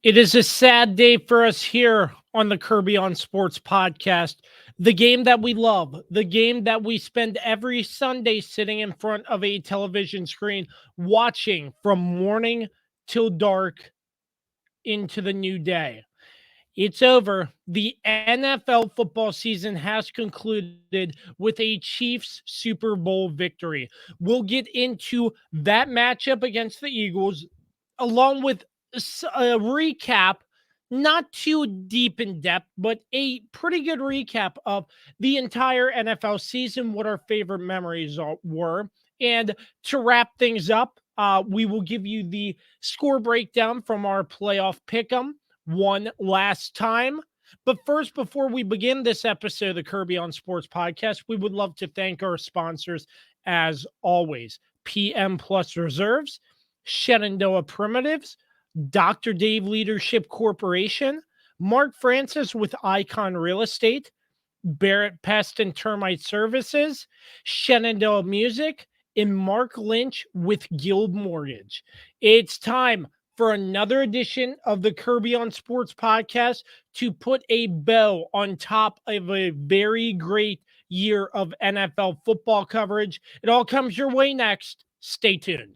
It is a sad day for us here on the Kirby on Sports podcast. The game that we love, the game that we spend every Sunday sitting in front of a television screen watching from morning till dark into the new day. It's over. The NFL football season has concluded with a Chiefs Super Bowl victory. We'll get into that matchup against the Eagles, along with a recap, not too deep in depth, but a pretty good recap of the entire NFL season, what our favorite memories were. And to wrap things up, we will give you the score breakdown from our playoff pick'em one last time. But first, before we begin this episode of the Kirby on Sports podcast, we would love to thank our sponsors as always: PM Plus Reserves, Shenandoah Primitives, Dr. Dave Leadership Corporation, Mark Francis with Icon Real Estate, Barrett Pest and Termite Services, Shenandoah Music, and Mark Lynch with Guild Mortgage. It's time for another edition of the Kirby on Sports podcast to put a bow on top of a very great year of NFL football coverage. It all comes your way next. Stay tuned.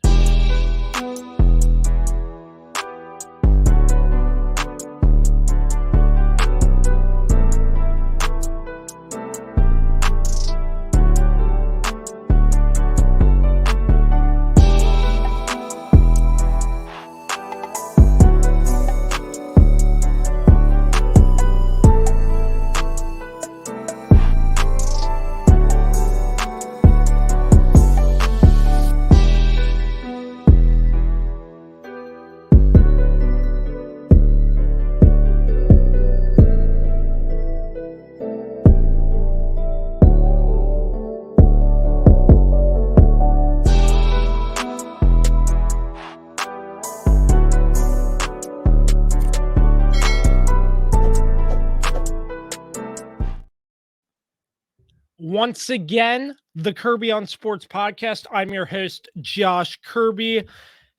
Once again, the Kirby on Sports podcast. I'm your host, Josh Kirby.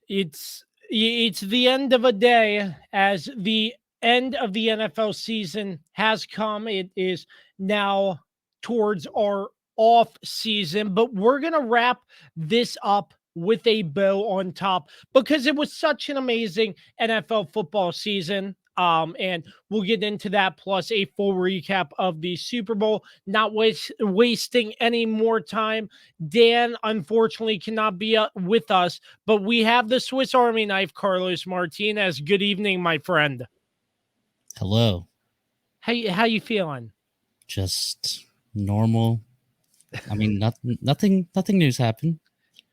It's the end of a day as the end of the NFL season has come. It is now towards our off season, but we're going to wrap this up with a bow on top because it was such an amazing NFL football season. And we'll get into that plus a full recap of the Super Bowl. Not wasting any more time. Dan, unfortunately, cannot be with us, but we have the Swiss Army knife, Carlos Martinez. Good evening, my friend. Hello. How you feeling? Just normal. I mean, nothing new's happened.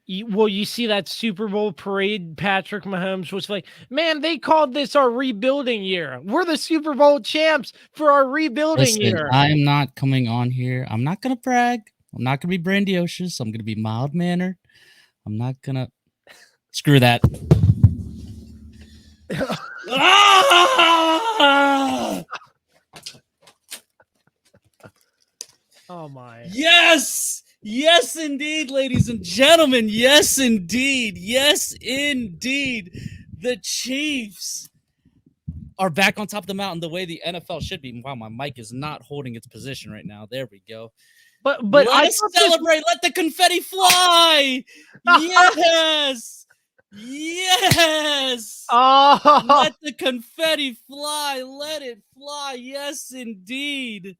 You see that Super Bowl parade. Patrick Mahomes was like, man, they called this our rebuilding year. We're the Super Bowl champs for our rebuilding year. I'm not coming on here. I'm not going to brag. I'm not going to be grandiose. I'm going to be mild-mannered. I'm not going to... Screw that. Oh, my. Yes! Yes, indeed, ladies and gentlemen. Yes, indeed. Yes, indeed. The Chiefs are back on top of the mountain the way the NFL should be. Wow, my mic is not holding its position right now. There we go. But let's celebrate. Let the confetti fly. Yes. Yes. Oh. Let the confetti fly. Let it fly. Yes, indeed.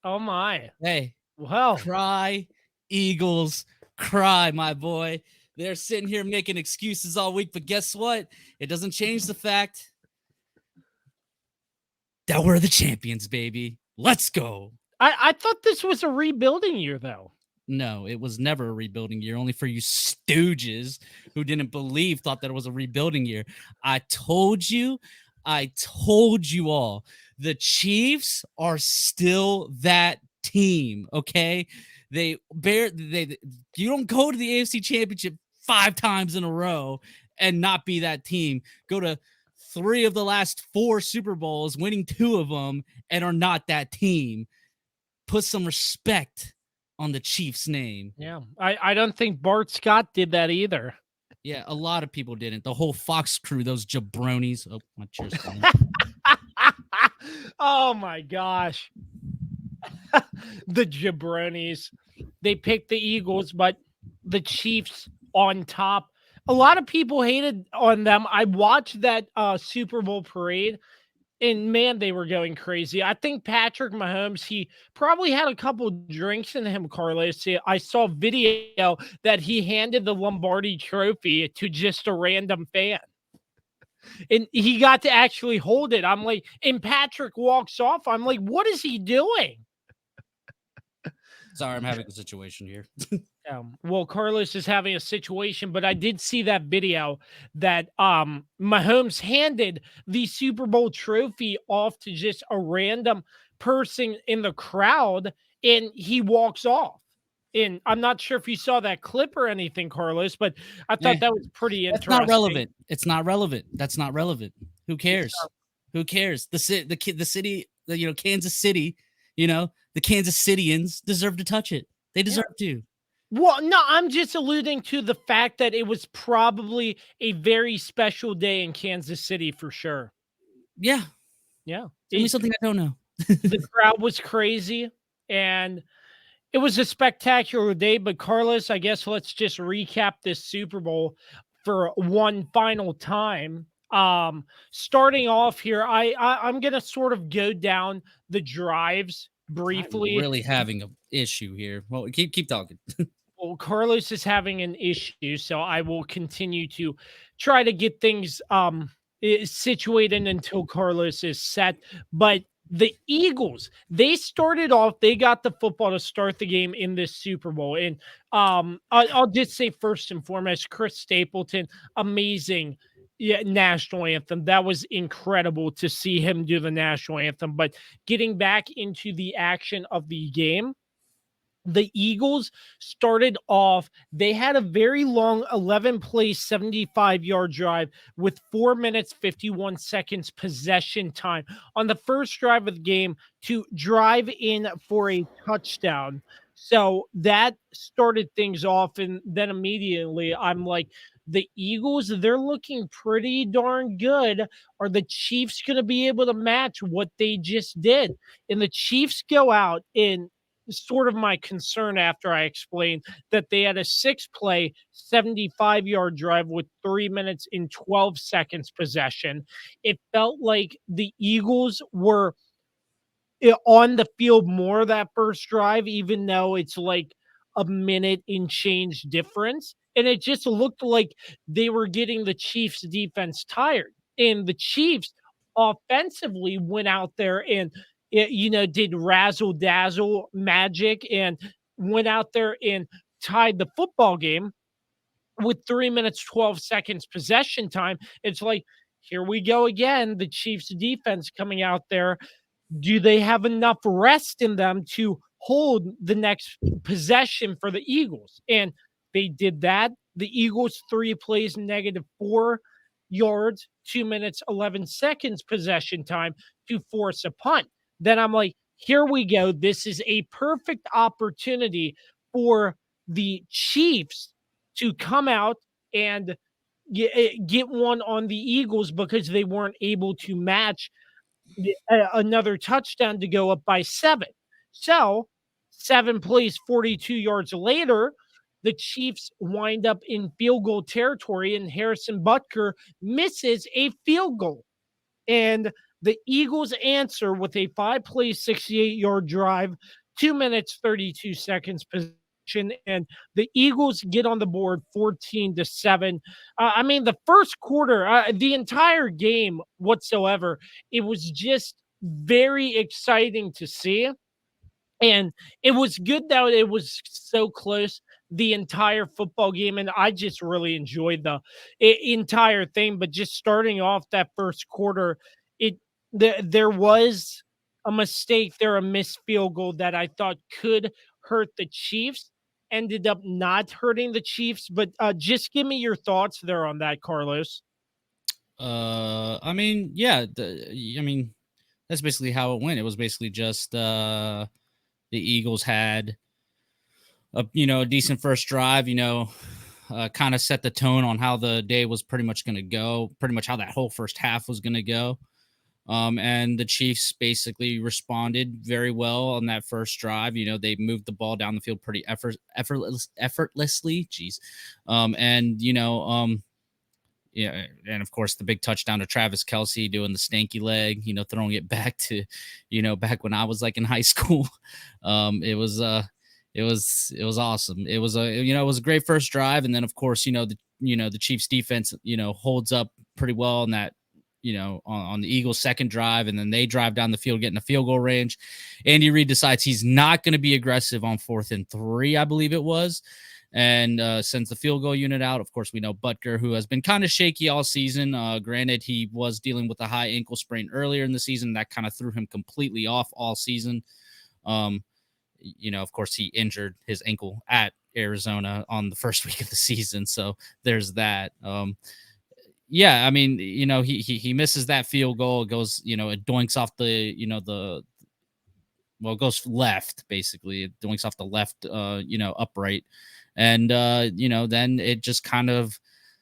Oh, my. Hey. Well, cry, Eagles, cry, my boy. They're sitting here making excuses all week, but guess what? It doesn't change the fact that we're the champions, baby. Let's go. I thought this was a rebuilding year, though. No, it was never a rebuilding year. Only for you stooges who didn't believe, thought that it was a rebuilding year. I told you all. The Chiefs are still that team, okay? You don't go to the AFC Championship 5 times in a row and not be that team. Go to 3 of the last 4 Super Bowls, winning 2 of them, and are not that team. Put some respect on the Chiefs' name. Yeah, I don't think Bart Scott did that either. Yeah, a lot of people didn't. The whole Fox crew, those jabronis. Oh, my chair's falling. Oh my gosh. The jabronis. They picked the Eagles, but the Chiefs on top. A lot of people hated on them. I watched that Super Bowl parade, and man, they were going crazy. I think Patrick Mahomes, he probably had a couple drinks in him, Carlos. I saw video that he handed the Lombardi trophy to just a random fan. And he got to actually hold it. I'm like, and Patrick walks off. I'm like, what is he doing? Sorry, I'm having a situation here. Well, Carlos is having a situation, but I did see that video that Mahomes handed the Super Bowl trophy off to just a random person in the crowd, and he walks off. And I'm not sure if you saw that clip or anything, Carlos, but I Eh, thought that was pretty That's interesting. not relevant. It's not relevant. That's not relevant. Who cares? Who cares? The city, Kansas City, the Kansas Cityans deserve to touch it. They deserve to. Well, no, I'm just alluding to the fact that it was probably a very special day in Kansas City for sure. Yeah. Yeah. Tell me something I don't know. The crowd was crazy, and it was a spectacular day. But Carlos, I guess let's just recap this Super Bowl for one final time. Starting off here, I'm gonna sort of go down the drives briefly. I'm really having an issue here. Well, keep talking. Well, Carlos is having an issue, so I will continue to try to get things situated until Carlos is set. But the Eagles, they started off, they got the football to start the game in this Super Bowl. And I'll just say first and foremost, Chris Stapleton, amazing. Yeah, national anthem. That was incredible to see him do the national anthem. But getting back into the action of the game, the Eagles started off, they had a very long 11 play, 75-yard drive with 4 minutes, 51 seconds possession time on the first drive of the game to drive in for a touchdown. So that started things off. And then immediately I'm like, the Eagles, they're looking pretty darn good. Are the Chiefs going to be able to match what they just did? And the Chiefs go out and sort of my concern after I explained that they had a 6-play, 75-yard drive with 3 minutes and 12 seconds possession. It felt like the Eagles were on the field more that first drive, even though it's like a minute in change difference. And it just looked like they were getting the Chiefs defense tired. And the Chiefs offensively went out there and did razzle dazzle magic and went out there and tied the football game with 3 minutes, 12 seconds possession time. It's like, here we go again. The Chiefs defense coming out there, do they have enough rest in them to hold the next possession for the Eagles? And they did that. The Eagles 3 plays, -4 yards, 2 minutes, 11 seconds possession time to force a punt. Then I'm like, here we go. This is a perfect opportunity for the Chiefs to come out and get one on the Eagles because they weren't able to match another touchdown to go up by 7. So 7 plays, 42 yards later, the Chiefs wind up in field goal territory, and Harrison Butker misses a field goal. And the Eagles answer with a 5-play, 68-yard drive, 2 minutes, 32 seconds possession, and the Eagles get on the board 14-7. I mean, the first quarter, the entire game whatsoever, it was just very exciting to see. And it was good that it was so close the entire football game. And I just really enjoyed the entire thing. But just starting off that first quarter, there was a mistake there, a missed field goal that I thought could hurt the Chiefs. Ended up not hurting the Chiefs. But just give me your thoughts there on that, Carlos. I mean, yeah, that's basically how it went. It was basically just the Eagles had a decent first drive, kind of set the tone on how the day was pretty much going to go, pretty much how that whole first half was going to go. And the Chiefs basically responded very well on that first drive. You know, they moved the ball down the field pretty effortlessly. Jeez. And, you know, yeah, and of course the big touchdown to Travis Kelce doing the stanky leg, you know, throwing it back to, you know, back when I was like in high school. It was awesome. It was it was a great first drive, and then of course, the Chiefs defense, holds up pretty well in that, on the Eagles' second drive, and then they drive down the field, getting a field goal range. Andy Reid decides he's not going to be aggressive on 4th and 3, I believe it was, and sends the field goal unit out. Of course, we know Butker, who has been kind of shaky all season. Granted, he was dealing with a high ankle sprain earlier in the season. That kind of threw him completely off all season. Of course, he injured his ankle at Arizona on the first week of the season. So there's that. Yeah, I mean, he misses that field goal. It goes, it doinks off it goes left, basically. It doinks off the left, upright. And, then it just kind of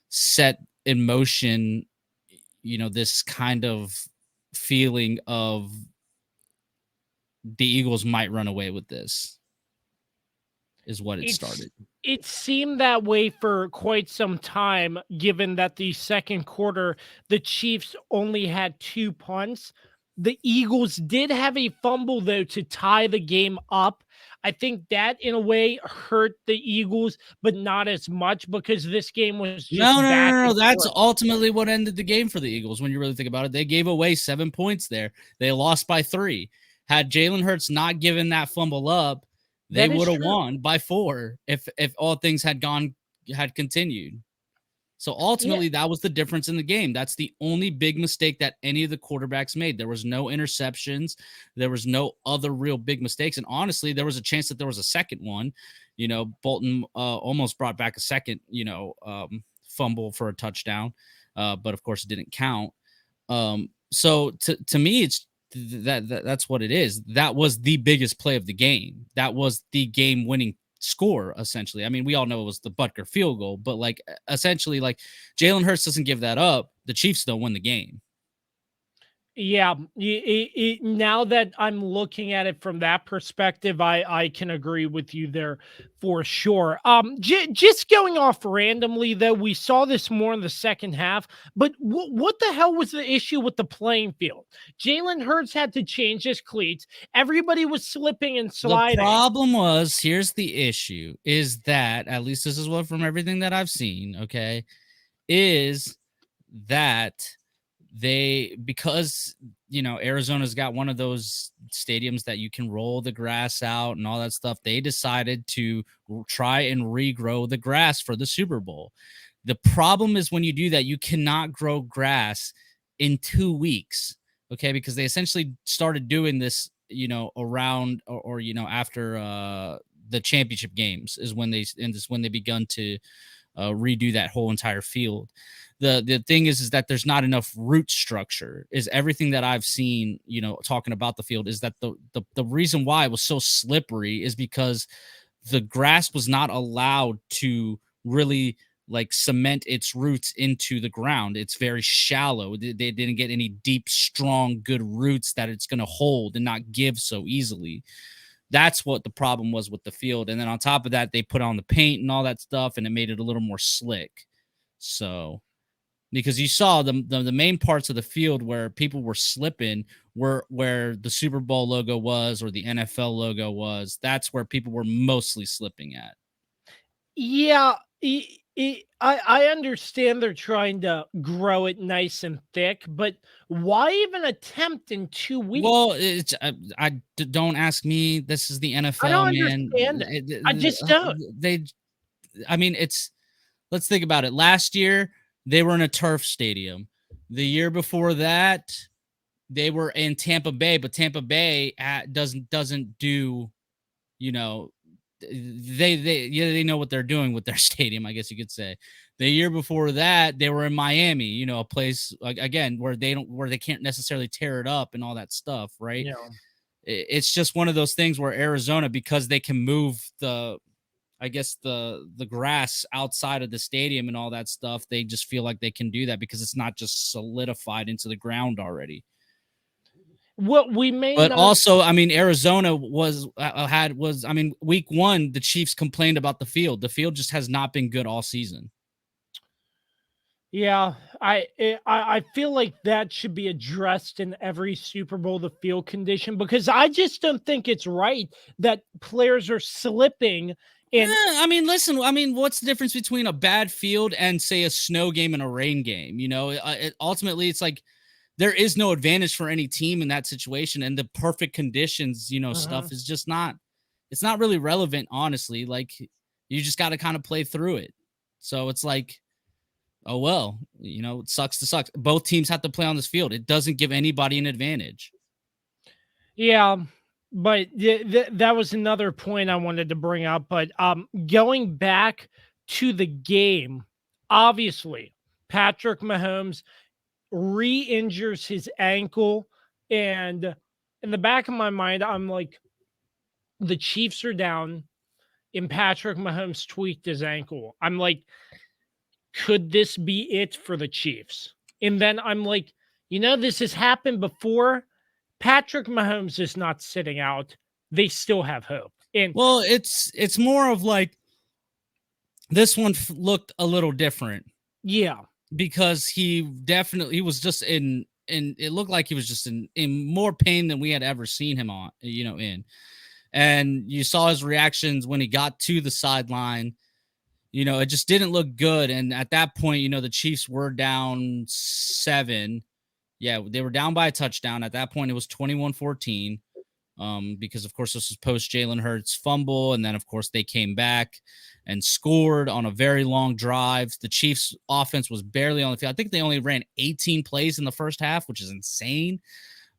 set in motion, this kind of feeling of the Eagles might run away with this, is what it started. It seemed that way for quite some time, given that the second quarter, the Chiefs only had 2 punts. The Eagles did have a fumble, though, to tie the game up. I think that, in a way, hurt the Eagles, but not as much because this game was just No. That's ultimately what ended the game for the Eagles. When you really think about it, they gave away 7 points there. They lost by 3. Had Jalen Hurts not given that fumble up, they would have won by 4 if all things had continued. So ultimately, that was the difference in the game. That's the only big mistake that any of the quarterbacks made. There was no interceptions. There was no other real big mistakes. And honestly, there was a chance that there was a second one. Bolton almost brought back a second, fumble for a touchdown. But of course, it didn't count. So to me, it's that's what it is. That was the biggest play of the game. That was the game-winning score, essentially. I mean, we all know it was the Butker field goal, but essentially, Jalen Hurts doesn't give that up, the Chiefs don't win the game. Yeah, now that I'm looking at it from that perspective, I can agree with you there for sure. Just going off randomly, though, we saw this more in the second half, but what the hell was the issue with the playing field? Jalen Hurts had to change his cleats. Everybody was slipping and sliding. The problem was, here's the issue, is that, at least this is what from everything that I've seen, okay, is that because Arizona's got one of those stadiums that you can roll the grass out and all that stuff, they decided to try and regrow the grass for the Super Bowl. The problem is, when you do that, you cannot grow grass in 2 weeks, okay, because they essentially started doing this around or after the championship games is when they begun to redo that whole entire field. The thing is that there's not enough root structure, is everything that I've seen, talking about the field, is that the reason why it was so slippery is because the grass was not allowed to really cement its roots into the ground. It's very shallow. They didn't get any deep, strong, good roots that it's going to hold and not give so easily. That's what the problem was with the field. And then on top of that, they put on the paint and all that stuff, and it made it a little more slick. So, because you saw the main parts of the field where people were slipping were where the Super Bowl logo was or the NFL logo was. That's where people were mostly slipping at. Yeah, I understand they're trying to grow it nice and thick, but why even attempt in 2 weeks? Well, don't ask me. This is the NFL, I don't man. understand it. I just don't. Let's think about it. Last year, they were in a turf stadium. The year before that, they were in Tampa Bay, but Tampa Bay doesn't do, they know what they're doing with their stadium, I guess you could say. The year before that, they were in Miami, a place again where they can't necessarily tear it up and all that stuff, right? Yeah. It's just one of those things where Arizona, because they can move I guess the grass outside of the stadium and all that stuff, they just feel like they can do that because it's not just solidified into the ground already. What we may But not. also, I mean, Arizona I mean, week 1, the Chiefs complained about the field. The field just has not been good all season. Yeah, I feel like that should be addressed in every Super Bowl, the field condition, because I just don't think it's right that players are slipping and I mean, listen, I mean, what's the difference between a bad field and, say, a snow game and a rain game? You know, ultimately, it's like there is no advantage for any team in that situation, and the perfect conditions, you know, Mhm. stuff is just not. It's not really relevant, honestly. Like, you just got to kind of play through it. So it's like, oh well, you know, it sucks to suck. Both teams have to play on this field. It doesn't give anybody an advantage. Yeah, but that was another point I wanted to bring up. But going back to the game, obviously, Patrick Mahomes re-injures his ankle, and in the back of my mind, I'm like, the Chiefs are down, and Patrick Mahomes tweaked his ankle. I'm like, could this be it for the Chiefs? And then I'm like, this has happened before. Patrick Mahomes is not sitting out. They still have hope. And Well, it's more of like this one looked a little different yeah. because he was just in it looked like he was just in more pain than we had ever seen him on, you know, in. And you saw his reactions when he got to the sideline. You know, it just didn't look good. And at that point, you know, the Chiefs were down 7. Yeah, they were down by a touchdown. At that point, it was 21-14. Because of course this was post Jalen Hurts fumble, and then of course they came back and scored on a very long drive. The Chiefs offense was barely on the field. I think they only ran 18 plays in the first half, which is insane.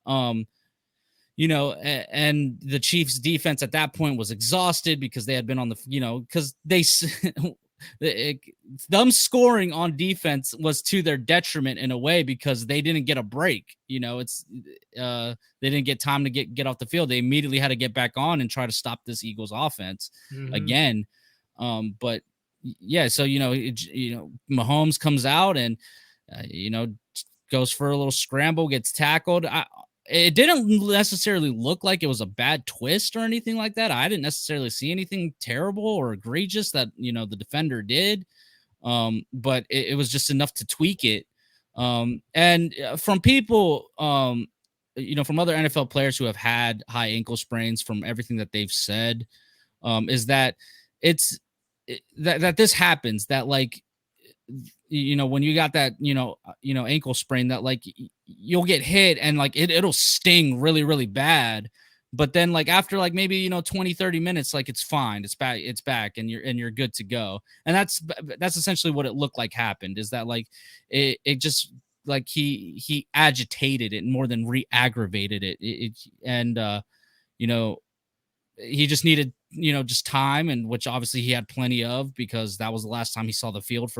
You know, and the Chiefs defense at that point was exhausted because they had been on the, you know, because they them scoring on defense was to their detriment in a way because they didn't get a break. You know, they didn't get time to get off the field. They immediately had to get back on and try to stop this Eagles offense again. But yeah, so Mahomes comes out and goes for a little scramble, gets tackled. It didn't necessarily look like it was a bad twist or anything like that. I didn't necessarily see anything terrible or egregious that, the defender did. But it was just enough to tweak it. And from people, from other NFL players who have had high ankle sprains, from everything that they've said, is that that this happens, that like, when you got that, ankle sprain, that like you'll get hit and like it'll sting really, really bad. But then like after like maybe, 20-30 minutes, like it's fine. It's back and you're good to go. And that's essentially what it looked like happened, is that like it just like he agitated it more than re-aggravated it. He just needed, just time, and which obviously he had plenty of, because that was the last time he saw the field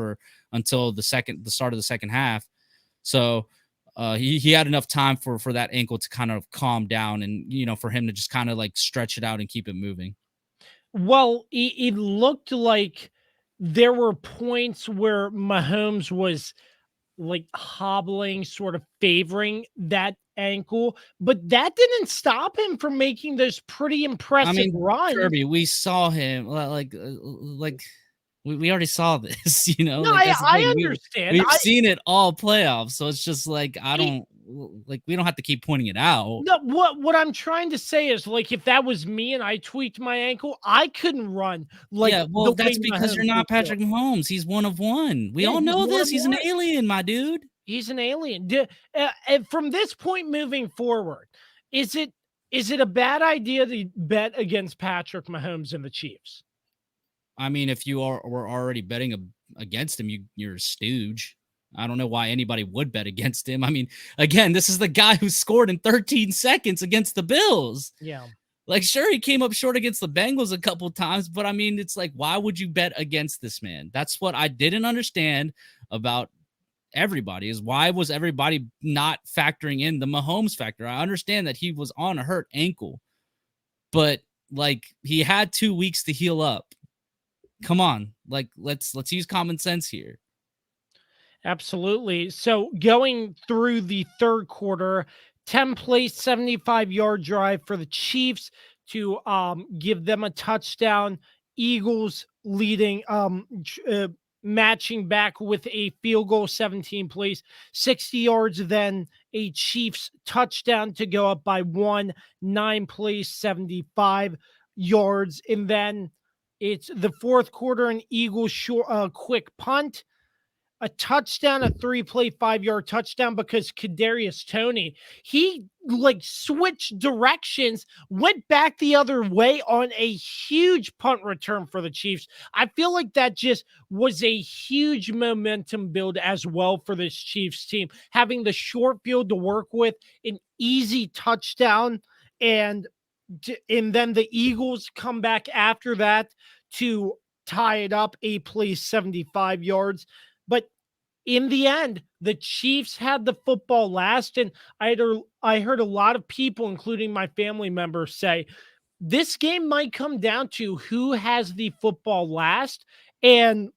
until the start of the second half. So he had enough time for that ankle to kind of calm down, and for him to just kind of like stretch it out and keep it moving. Well, it looked like there were points where Mahomes was like hobbling, sort of favoring that ankle, but that didn't stop him from making those pretty I impressive mean, runs. Kirby, we saw him like we already saw this, No, like that's the I thing. understand. We've seen it all playoffs, so it's just like we don't have to keep pointing it out. No, what I'm trying to say is, like, if that was me and I tweaked my ankle, I couldn't run like Yeah, the well, way that's because you're Mahomes not was doing. Patrick Mahomes. He's one of one. We Yeah, all he's know one this. of He's an one. alien, my dude. He's an alien. And from this point moving forward, is it a bad idea to bet against Patrick Mahomes and the Chiefs? I mean, if you were already betting against him, you're a stooge. I don't know why anybody would bet against him. I mean, again, this is the guy who scored in 13 seconds against the Bills. Yeah. Like, sure, he came up short against the Bengals a couple times, but I mean, it's like, why would you bet against this man? That's what I didn't understand about everybody, is why was everybody not factoring in the Mahomes factor? I understand that he was on a hurt ankle, but like he had 2 weeks to heal up. Come on, like let's use common sense here. Absolutely. So going through the third quarter, 10 play, 75-yard drive for the Chiefs to give them a touchdown. Eagles leading, matching back with a field goal, 17 plays, 60 yards, then a Chiefs touchdown to go up by one, 9 plays, 75 yards. And then it's the fourth quarter, an Eagles short, quick punt, a touchdown, a 3 play, 5 yard touchdown, because Kadarius Toney, he like switched directions, went back the other way on a huge punt return for the Chiefs. I feel like that just was a huge momentum build as well for this Chiefs team, having the short field to work with, an easy touchdown, and and then the Eagles come back after that to tie it up, 8 plays, 75 yards. But in the end, the Chiefs had the football last. And I heard a lot of people, including my family members, say this game might come down to who has the football last. And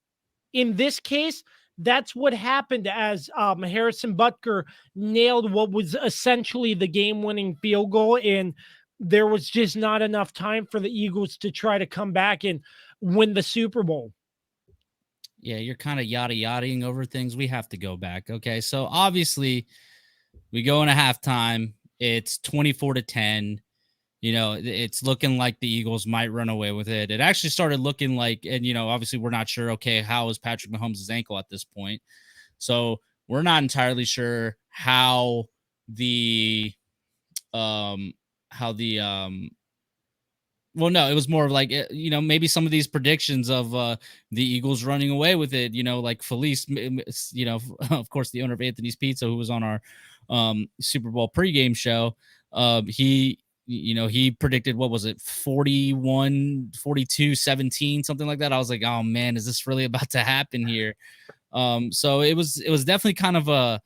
in this case, that's what happened, as Harrison Butker nailed what was essentially the game winning field goal. And there was just not enough time for the Eagles to try to come back and win the Super Bowl. Yeah, you're kind of yada yadaing over things. We have to go back. Okay. So obviously we go into halftime. It's 24-10. It's looking like the Eagles might run away with it. It actually started looking like, and obviously we're not sure, okay, how is Patrick Mahomes' ankle at this point? So we're not entirely sure how the well, no, it was more of like, maybe some of these predictions of the Eagles running away with it, like Felice, of course, the owner of Anthony's Pizza, who was on our Super Bowl pregame show. He predicted, what was it, 41, 42, 17, something like that. I was like, oh man, is this really about to happen here? So it was definitely kind of a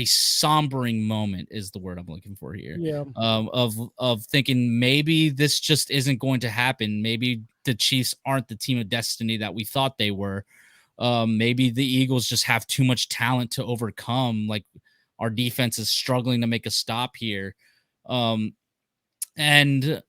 sombering moment is the word I'm looking for here. Yeah. Of thinking maybe this just isn't going to happen. Maybe the Chiefs aren't the team of destiny that we thought they were. Maybe the Eagles just have too much talent to overcome. Like, our defense is struggling to make a stop here. But you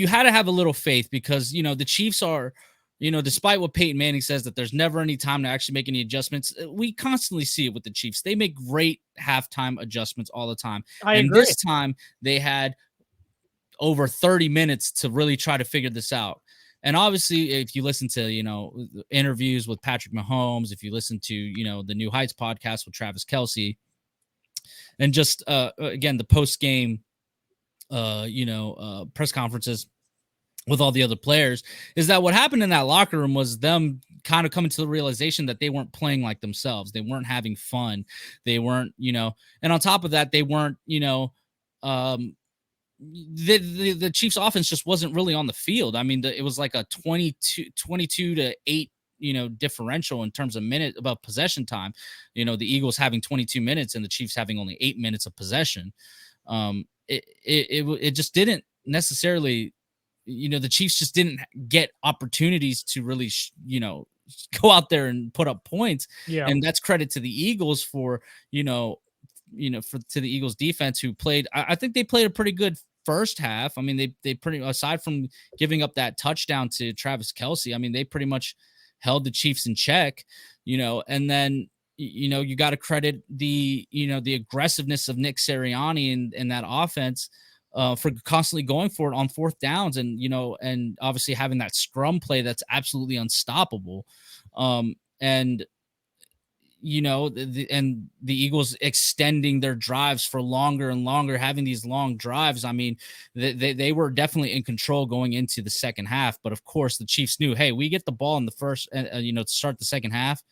had to have a little faith, because, the Chiefs are, despite what Peyton Manning says, that there's never any time to actually make any adjustments, we constantly see it with the Chiefs. They make great halftime adjustments all the time. I and agree. This time they had over 30 minutes to really try to figure this out. And obviously, if you listen to, interviews with Patrick Mahomes, if you listen to, the New Heights podcast with Travis Kelce, and just, again, the post-game, press conferences with all the other players, is that what happened in that locker room was them kind of coming to the realization that they weren't playing like themselves. They weren't having fun. They weren't, and on top of that, they weren't, the Chiefs offense just wasn't really on the field. I mean, it was like a 22-8, differential in terms of minute about possession time. The Eagles having 22 minutes and the Chiefs having only 8 minutes of possession. It just didn't necessarily, the Chiefs just didn't get opportunities to really, go out there and put up points. Yeah. And that's credit to the Eagles for, to the Eagles defense, who played, I think they played a pretty good first half. I mean, they pretty, aside from giving up that touchdown to Travis Kelce, I mean, they pretty much held the Chiefs in check, and then, you got to credit the, the aggressiveness of Nick Sirianni and that offense, for constantly going for it on fourth downs, and, and obviously having that scrum play that's absolutely unstoppable. And the Eagles extending their drives for longer and longer, having these long drives. I mean, they were definitely in control going into the second half. But of course, the Chiefs knew, hey, we get the ball in the first, to start the second half.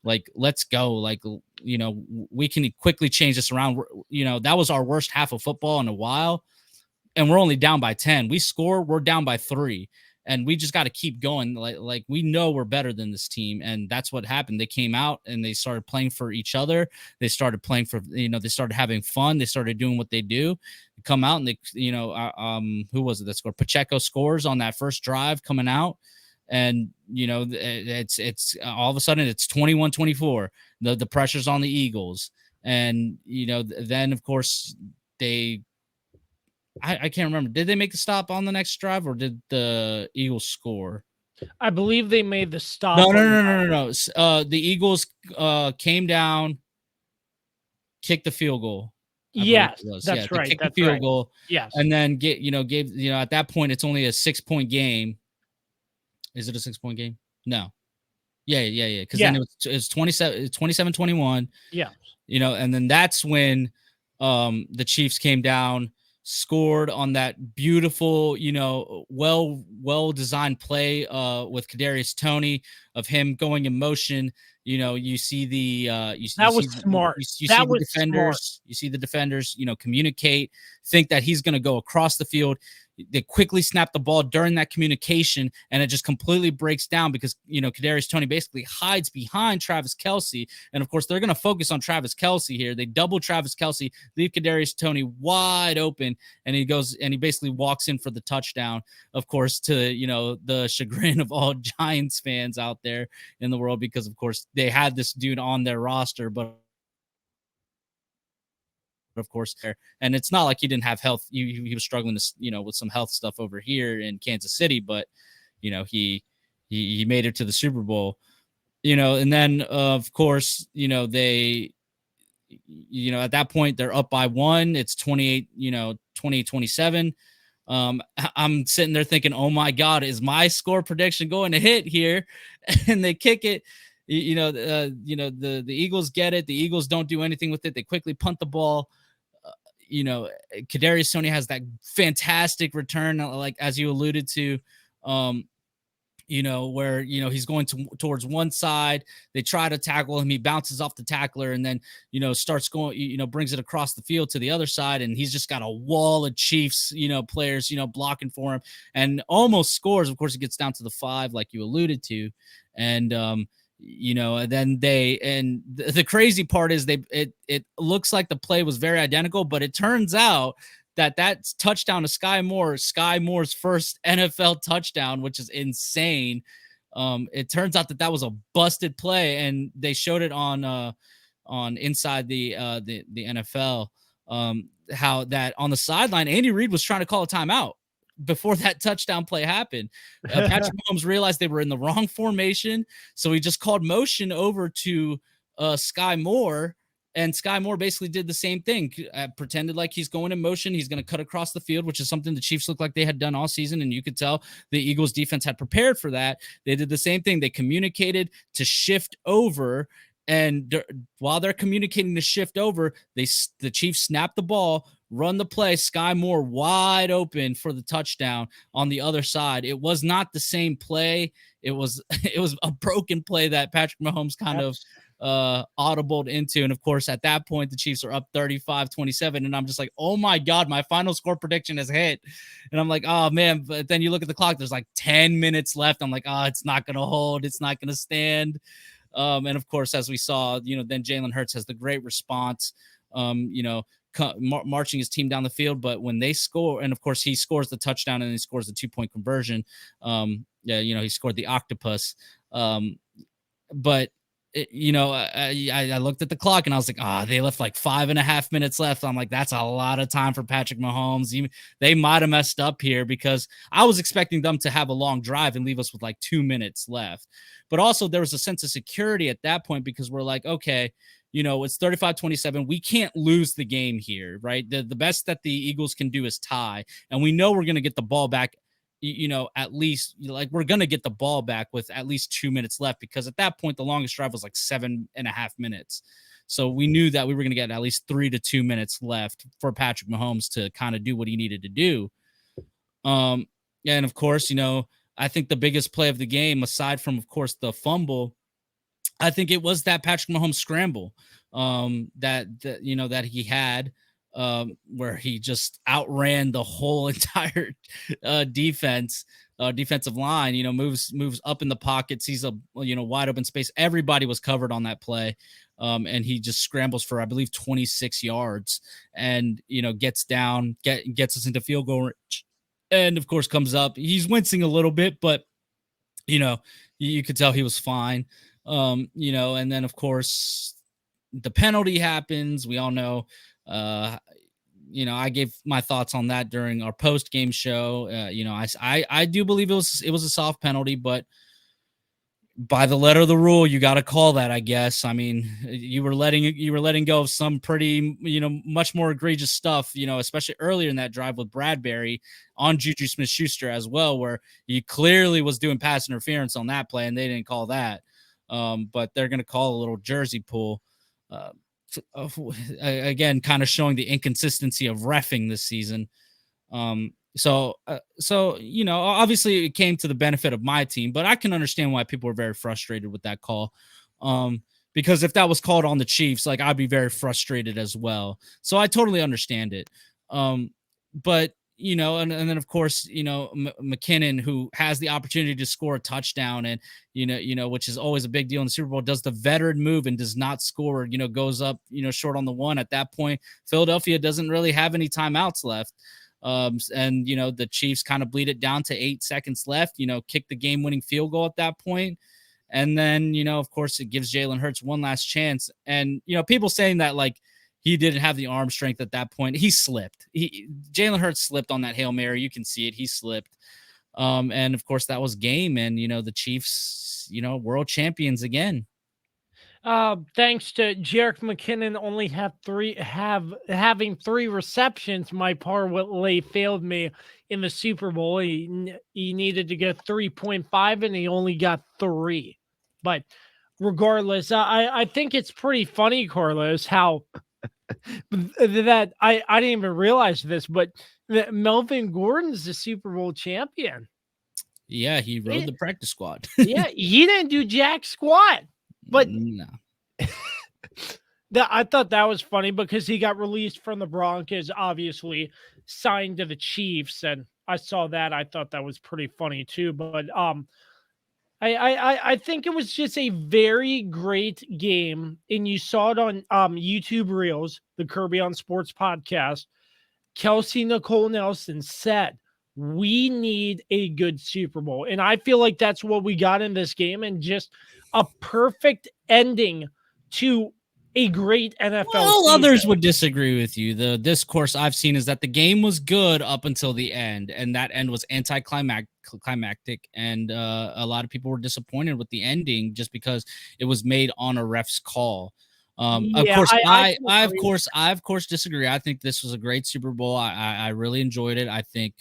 Like, let's go. Like, we can quickly change this around. That was our worst half of football in a while, and we're only down by 10. We score, we're down by 3. and we just got to keep going. Like we know we're better than this team, and that's what happened. They came out and they started playing for each other. They started playing for, they started having fun. They started doing what they do. They come out and they, who was it that scored? Pacheco scores on that first drive coming out. And, it's all of a sudden it's 21-24. The pressure's on the Eagles. And, then of course I can't remember. Did they make the stop on the next drive, or did the Eagles score? I believe they made the stop. No. The Eagles came down, kicked the field goal. Yes, that's right. Kicked the field goal. Yes. And then gave, at that point, it's only a 6-point game. Is it a 6-point game? No. Yeah. Because then it was 27-21. Yeah. And then that's when the Chiefs came down, scored on that beautiful, well designed play with Kadarius Toney, of him going in motion. You see the that was smart. You see the defenders. You see the defenders. Communicate, think that he's going to go across the field. They quickly snap the ball during that communication, and it just completely breaks down because, Kadarius Toney basically hides behind Travis Kelce. And of course, they're going to focus on Travis Kelce here. They double Travis Kelce, leave Kadarius Toney wide open, and he goes and he basically walks in for the touchdown, of course, to, the chagrin of all Giants fans out there in the world, because of course they had this dude on their roster, but of course, and it's not like he didn't have health. He was struggling to, with some health stuff over here in Kansas City, but he made it to the Super Bowl, and then of course, they, at that point they're up by 1. It's 28, 20-27. I'm sitting there thinking, oh my God, is my score prediction going to hit here? And they kick it. The Eagles get it. The Eagles don't do anything with it. They quickly punt the ball. Kadarius Toney has that fantastic return, like as you alluded to, where, he's going towards one side. They try to tackle him. He bounces off the tackler and then, starts going, brings it across the field to the other side. And he's just got a wall of Chiefs, players, blocking for him, and almost scores. Of course, it gets down to the 5, like you alluded to. And, and then the crazy part is it looks like the play was very identical, but it turns out that's touchdown to Sky Moore's first NFL touchdown, which is insane. It turns out that was a busted play, and they showed it on Inside the NFL, how that on the sideline, Andy Reid was trying to call a timeout before that touchdown play happened. Patrick Mahomes realized they were in the wrong formation, so he just called motion over to Sky Moore, and Sky Moore basically did the same thing, pretended like he's going in motion. He's going to cut across the field, which is something the Chiefs looked like they had done all season, and you could tell the Eagles defense had prepared for that. They did the same thing. They communicated to shift over, and while they're communicating to shift over, the Chiefs snap the ball, run the play, Sky Moore wide open for the touchdown on the other side. It was not the same play. It was a broken play that Patrick Mahomes kind of audibled into. And of course, at that point, the Chiefs are up 35-27. And I'm just like, oh my God, my final score prediction has hit. And I'm like, oh man. But then you look at the clock, there's like 10 minutes left. I'm like, oh, it's not going to hold. It's not going to stand. And of course, as we saw, then Jalen Hurts has the great response, marching his team down the field. But when they score, and of course he scores the touchdown and he scores the 2-point conversion. He scored the octopus. But I looked at the clock and I was like, they left like 5.5 minutes left. I'm like, that's a lot of time for Patrick Mahomes. They might have messed up here, because I was expecting them to have a long drive and leave us with like 2 minutes left. But also there was a sense of security at that point, because we're like, okay, it's 35-27. We can't lose the game here, right? The best that the Eagles can do is tie. And we know we're going to get the ball back, at least, like, we're going to get the ball back with at least 2 minutes left, because at that point, the longest drive was like 7.5 minutes. So we knew that we were going to get at least 3 to 2 minutes left for Patrick Mahomes to kind of do what he needed to do. And of course, I think the biggest play of the game, aside from, of course, the fumble, I think it was that Patrick Mahomes scramble that he had, where he just outran the whole entire defense. defensive line, moves up in the pocket, sees a wide open space. Everybody was covered on that play, and he just scrambles for I believe 26 yards, and gets down, gets us into field goal range, and of course comes up. He's wincing a little bit, but you know you could tell he was fine. And then of course the penalty happens. We all know. I gave my thoughts on that during our post game show. I do believe it was a soft penalty, but by the letter of the rule, you got to call that, I guess. I mean, you were letting go of some pretty, much more egregious stuff, especially earlier in that drive with Bradbury on Juju Smith-Schuster as well, where he clearly was doing pass interference on that play, and they didn't call that. But they're going to call a little jersey pull. Again, kind of showing the inconsistency of reffing this season. So obviously it came to the benefit of my team, but I can understand why people were very frustrated with that call. Because if that was called on the Chiefs, like I'd be very frustrated as well. So I totally understand it. But and then of course, McKinnon, who has the opportunity to score a touchdown, and which is always a big deal in the Super Bowl, does the veteran move and does not score. Goes up, short on the one. At that point, Philadelphia doesn't really have any timeouts left. And the Chiefs kind of bleed it down to 8 seconds left. Kick the game-winning field goal at that point. And then, of course, it gives Jalen Hurts one last chance. And people saying that like he didn't have the arm strength at that point. He slipped. Jalen Hurts slipped on that Hail Mary. You can see it. He slipped. And of course that was game. And the Chiefs, world champions again. Thanks to Jerick McKinnon only having 3 receptions, my parlay failed me in the Super Bowl. He needed to get 3.5 and he only got 3. But regardless, I think it's pretty funny, Carlos, how that I didn't even realize this, but that Melvin Gordon's the Super Bowl champion. Yeah, he rode the practice squad. Yeah, he didn't do jack squat. But no. I thought that was funny because he got released from the Broncos, obviously signed to the Chiefs, and I saw that. I thought that was pretty funny too. But I think it was just a very great game, and you saw it on YouTube Reels, the Kirby on Sports podcast. Kelsey Nicole Nelson said, "We need a good Super Bowl," and I feel like that's what we got in this game, and just a perfect ending to a great NFL season. Others would disagree with you. The discourse I've seen is that the game was good up until the end, and that end was anticlimactic, and a lot of people were disappointed with the ending just because it was made on a ref's call. Of course, I of course disagree. I think this was a great Super Bowl. I really enjoyed it. I think,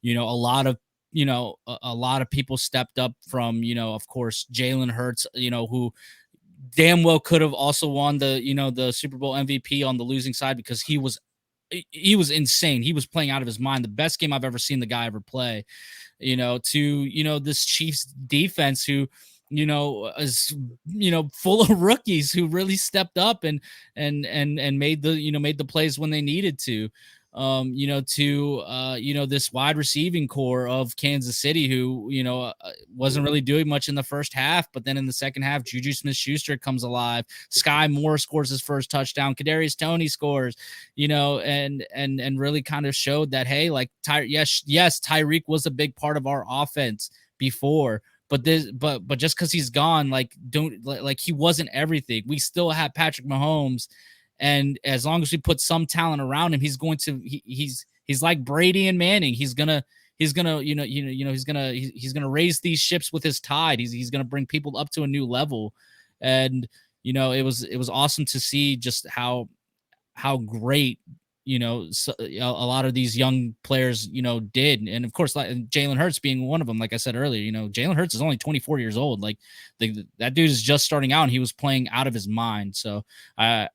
a lot of a lot of people stepped up from, of course, Jalen Hurts, who damn well could have also won the, the Super Bowl MVP on the losing side because he was insane. He was playing out of his mind. The best game I've ever seen the guy ever play, to, this Chiefs defense who, is, full of rookies who really stepped up and made the plays when they needed to. This wide receiving core of Kansas City who, wasn't really doing much in the first half, but then in the second half, Juju Smith-Schuster comes alive. Sky Moore scores his first touchdown. Kadarius Toney scores, and really kind of showed that, hey, like, Tyreek was a big part of our offense before, but just because he's gone, like, he wasn't everything. We still have Patrick Mahomes. And as long as we put some talent around him, he's going to he's like Brady and Manning. He's gonna he's gonna raise these ships with his tide. He's gonna bring people up to a new level. And it was awesome to see just how great a lot of these young players did. And of course, like Jalen Hurts being one of them. Like I said earlier, Jalen Hurts is only 24 years old. Like that dude is just starting out and he was playing out of his mind. So I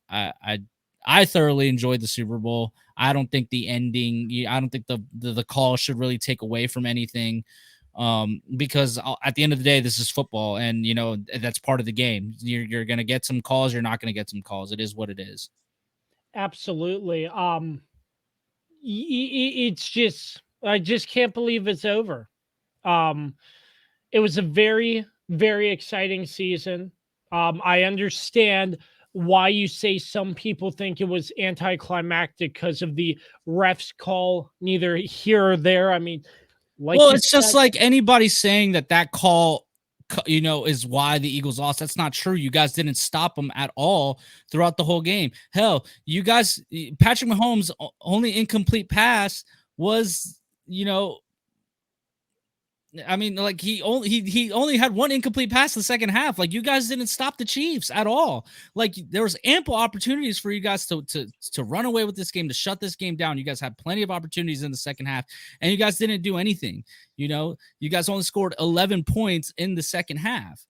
thoroughly enjoyed the Super Bowl. I don't think the ending, I don't think the call should really take away from anything, because at the end of the day, this is football, and that's part of the game. You're gonna get some calls, you're not gonna get some calls. It is what it is. Absolutely. It's just, I just can't believe it's over. Um, it was a very, very exciting season. I understand why you say some people think it was anticlimactic because of the refs call, neither here or there. I mean, like Well, you it's just said, like anybody saying that call, is why the Eagles lost. That's not true. You guys didn't stop them at all throughout the whole game. Hell, you guys, Patrick Mahomes' only incomplete pass was, I mean, like he only had one incomplete pass in the second half. Like you guys didn't stop the Chiefs at all. Like there was ample opportunities for you guys to run away with this game, to shut this game down. You guys had plenty of opportunities in the second half, and you guys didn't do anything. You guys only scored 11 points in the second half.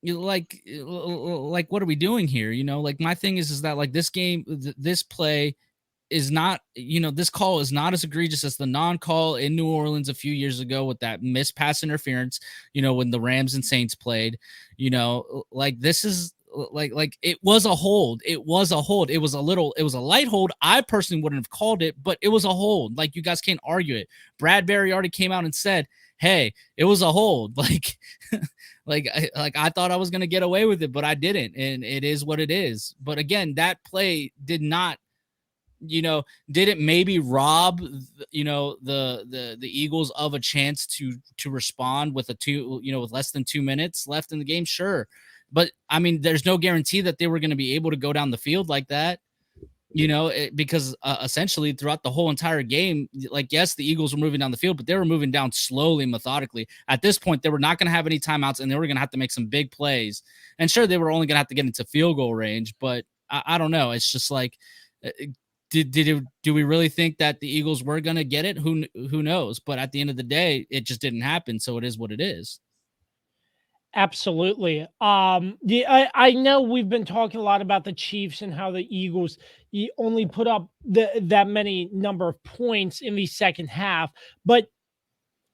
Like what are we doing here? Like my thing is that like this game, this play is not, this call is not as egregious as the non-call in New Orleans a few years ago with that missed pass interference, when the Rams and Saints played, like this is like it was a hold. It was a hold. It was a light hold. I personally wouldn't have called it, but it was a hold. Like you guys can't argue it. Bradbury already came out and said, hey, it was a hold. Like, I thought I was going to get away with it, but I didn't. And it is what it is. But again, that play did not, did it maybe rob the Eagles of a chance to respond with with less than 2 minutes left in the game? Sure, but I mean there's no guarantee that they were going to be able to go down the field like that, because essentially throughout the whole entire game, like yes, the Eagles were moving down the field, but they were moving down slowly, methodically. At this point, they were not going to have any timeouts, and they were going to have to make some big plays. And sure, they were only going to have to get into field goal range, but I don't know. It's just like do we really think that the Eagles were going to get it? Who knows? But at the end of the day, it just didn't happen. So it is what it is. absolutely. Yeah, I know we've been talking a lot about the Chiefs and how the Eagles only put up that many number of points in the second half, but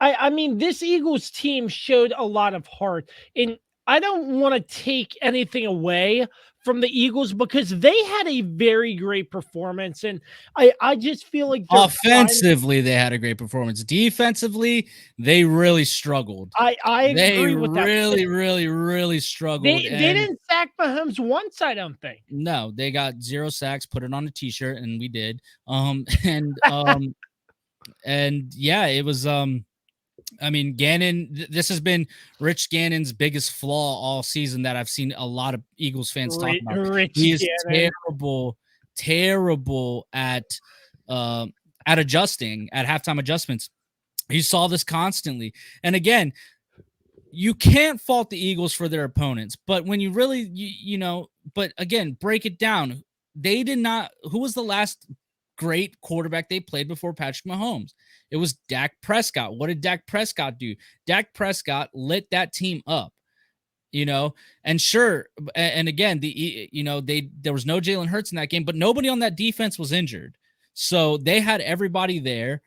I mean, this Eagles team showed a lot of heart, and I don't want to take anything away from the Eagles because they had a very great performance, and I just feel like they're fine. Offensively, they had a great performance. Defensively, they really struggled. I They agree with that because really, really, really struggled. they And didn't sack Mahomes once, I don't think. no, they got 0 sacks. Put it on a t-shirt, and we did. And yeah, it was I mean, Gannon, this has been Rich Gannon's biggest flaw all season that I've seen a lot of Eagles fans talk about. Rich He is Gannon. terrible at adjusting, at halftime adjustments. You saw this constantly. And again, you can't fault the Eagles for their opponents, but when you really, but again, break it down. They did not, who was the last great quarterback they played before Patrick Mahomes? It was Dak Prescott. What did Dak Prescott do? Dak Prescott lit that team up, and sure. And again, there was no Jalen Hurts in that game, but nobody on that defense was injured. So they had everybody there,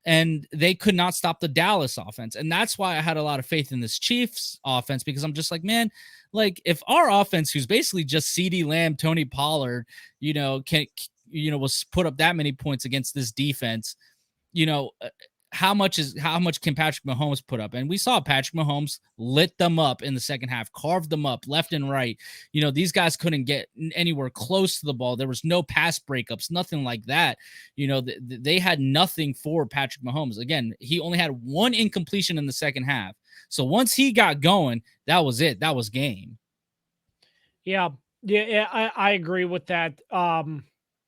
and they could not stop the Dallas offense. And that's why I had a lot of faith in this Chiefs offense, because I'm just like, man, like if our offense, who's basically just CeeDee Lamb, Tony Pollard, was put up that many points against this defense, how much can Patrick Mahomes put up? And we saw Patrick Mahomes lit them up in the second half, carved them up left and right. These guys couldn't get anywhere close to the ball. There was no pass breakups, nothing like that. They had nothing for Patrick Mahomes. Again, he only had one incompletion in the second half. So once he got going, that was it. That was game. Yeah, I agree with that.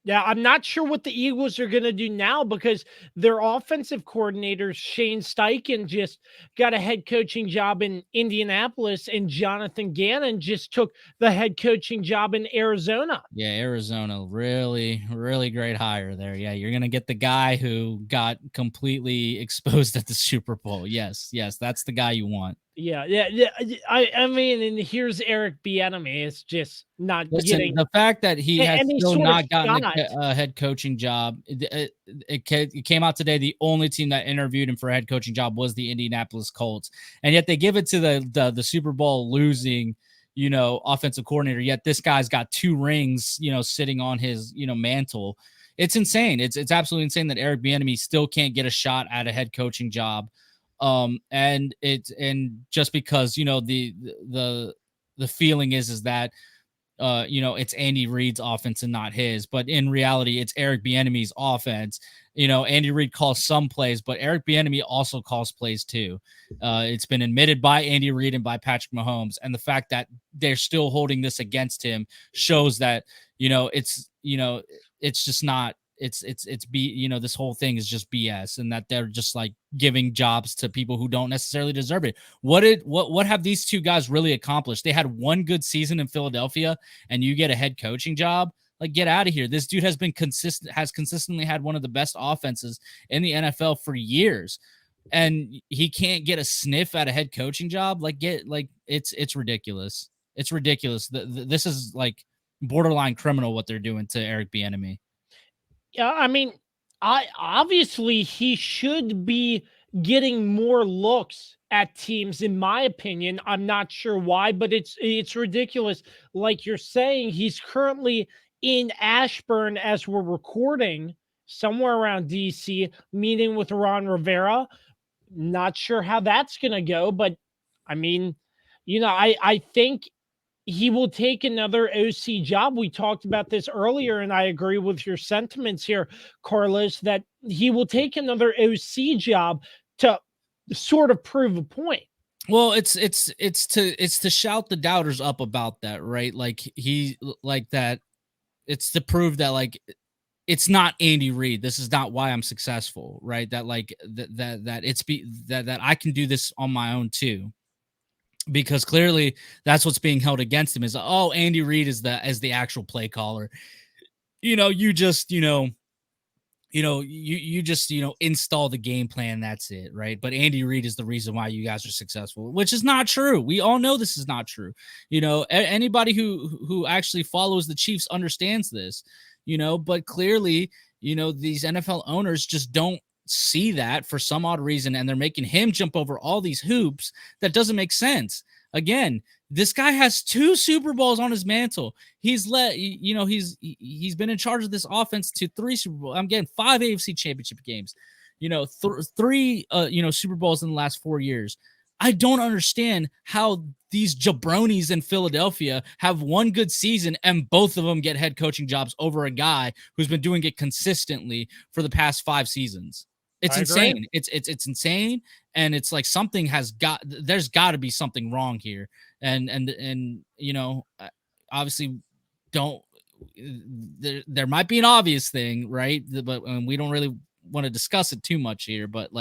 Yeah, I'm not sure what the Eagles are going to do now because their offensive coordinator, Shane Steichen, just got a head coaching job in Indianapolis, and Jonathan Gannon just took the head coaching job in Arizona. Yeah, Arizona, really, really great hire there. Yeah, you're going to get the guy who got completely exposed at the Super Bowl. Yes, that's the guy you want. Yeah. I mean, and here's Eric Bieniemy. It's just not getting the fact that he has still not gotten shot. a head coaching job. It came out today. The only team that interviewed him for a head coaching job was the Indianapolis Colts, and yet they give it to the Super Bowl losing, offensive coordinator. Yet this guy's got 2 rings, sitting on his, mantle. It's insane. It's absolutely insane that Eric Bieniemy still can't get a shot at a head coaching job. And just because, the feeling is that it's Andy Reid's offense and not his. But in reality, it's Eric Bieniemy's offense. Andy Reid calls some plays, but Eric Bieniemy also calls plays too. It's been admitted by Andy Reid and by Patrick Mahomes, and the fact that they're still holding this against him shows that it's just not. This whole thing is just BS, and that they're just like giving jobs to people who don't necessarily deserve it. What have these two guys really accomplished? They had one good season in Philadelphia, and you get a head coaching job. Like, get out of here. This dude has consistently had one of the best offenses in the NFL for years, and he can't get a sniff at a head coaching job. It's ridiculous. It's ridiculous. This is like borderline criminal what they're doing to Eric Bieniemy. Yeah, I mean, I obviously he should be getting more looks at teams, in my opinion. I'm not sure why, but it's ridiculous. Like you're saying, he's currently in Ashburn as we're recording, somewhere around DC, meeting with Ron Rivera. Not sure how that's gonna go, but I mean, I think he will take another OC job. We talked about this earlier, and I agree with your sentiments here, Carlos, that he will take another OC job to sort of prove a point. Well, it's to shout the doubters up about that, right? That. It's to prove that it's not Andy Reid. This is not why I'm successful, right? That that I can do this on my own too. Because clearly that's what's being held against him is, oh, Andy Reid is the actual play caller. You just install the game plan. That's it, right? But Andy Reid is the reason why you guys are successful, which is not true. We all know this is not true. Anybody who actually follows the Chiefs understands this. But clearly, these NFL owners just don't see that for some odd reason, and they're making him jump over all these hoops that doesn't make sense. Again, this guy has 2 Super Bowls on his mantle. He's he's been in charge of this offense to 3 Super Bowls. I'm getting 5 AFC Championship games. 3 Super Bowls in the last 4 years. I don't understand how these jabronis in Philadelphia have one good season and both of them get head coaching jobs over a guy who's been doing it consistently for the past 5 seasons. It's insane. It's insane, and it's like there's got to be something wrong here, and obviously there might be an obvious thing, right? But we don't really want to discuss it too much here, but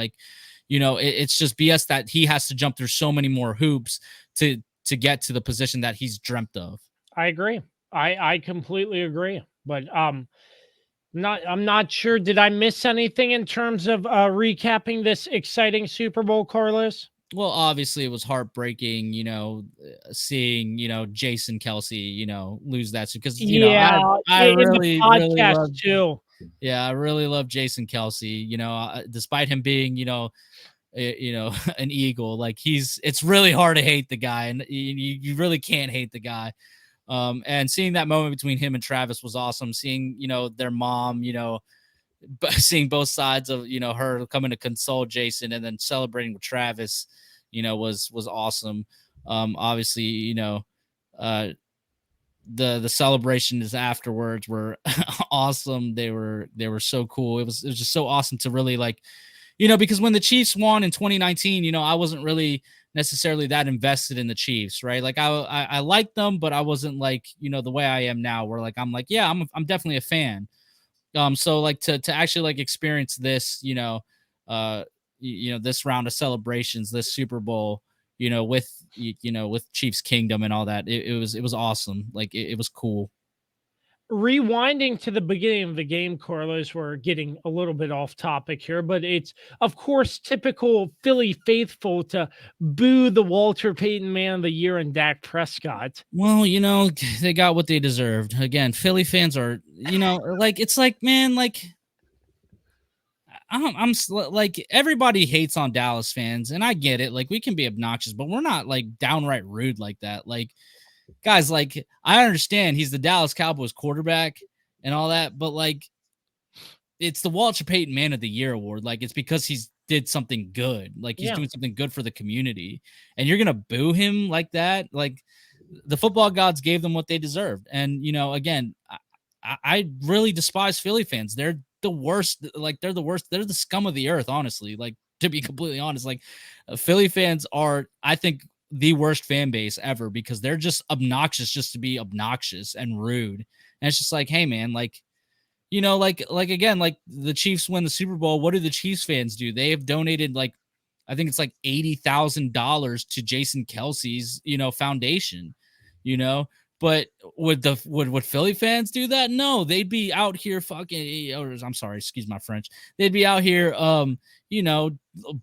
it's just BS that he has to jump through so many more hoops to get to the position that he's dreamt of. I agree. I completely agree. But I'm not sure. Did I miss anything in terms of recapping this exciting Super Bowl, Carlos? Well, obviously it was heartbreaking, seeing, Jason Kelce, lose that because I really love too. Yeah, I really love Jason Kelce. Despite him being, an Eagle, it's really hard to hate the guy, and you really can't hate the guy. And seeing that moment between him and Travis was awesome. Seeing, their mom, seeing both sides of, her coming to console Jason and then celebrating with Travis, was awesome. Obviously, the celebrations afterwards were awesome. They were so cool. It was just so awesome to really because when the Chiefs won in 2019, I wasn't really necessarily that invested in the Chiefs, right? I liked them, but I wasn't the way I am now, where yeah, I'm definitely a fan. So to actually experience this, this round of celebrations, this Super Bowl, with Chiefs Kingdom and all that, it was awesome. It was cool. Rewinding to the beginning of the game, Carlos, we're getting a little bit off topic here, but it's, of course, typical Philly faithful to boo the Walter Payton Man of the Year and Dak Prescott. Well, they got what they deserved. Again, Philly fans are, it's man, I'm everybody hates on Dallas fans, and I get it. We can be obnoxious, but we're not downright rude like that. Guys, I understand he's the Dallas Cowboys quarterback and all that, but it's the Walter Payton Man of the Year award. It's because he's did something good. Like he's Yeah. doing something good for the community, and you're gonna boo him like that. Like the football gods gave them what they deserved. And again, I really despise Philly fans. They're the worst. Like they're the worst. They're the scum of the earth. Honestly, like to be completely honest, like Philly fans are, I think, the worst fan base ever because they're just obnoxious just to be obnoxious and rude. And it's just like, hey man, like like again, like the Chiefs win the Super Bowl. What do the Chiefs fans do? They have donated like, I think it's like $80,000 to Jason Kelsey's, foundation, you know. But would Philly fans do that? No, they'd be out here fucking. Or I'm sorry, excuse my French. They'd be out here,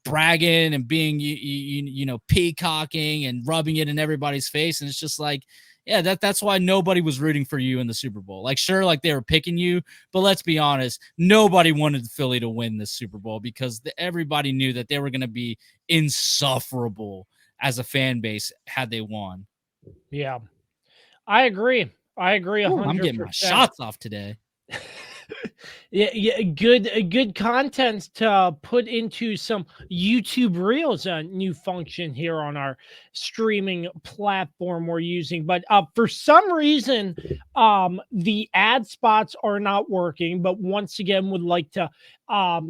bragging and being, peacocking and rubbing it in everybody's face, and it's just like, yeah, that's why nobody was rooting for you in the Super Bowl. Like, sure, like they were picking you, but let's be honest, nobody wanted Philly to win this Super Bowl because everybody knew that they were going to be insufferable as a fan base had they won. Yeah, I agree. I agree 100%. I'm getting my shots off today. Yeah, good content to put into some YouTube Reels, a new function here on our streaming platform we're using. But for some reason, the ad spots are not working. But once again, would like to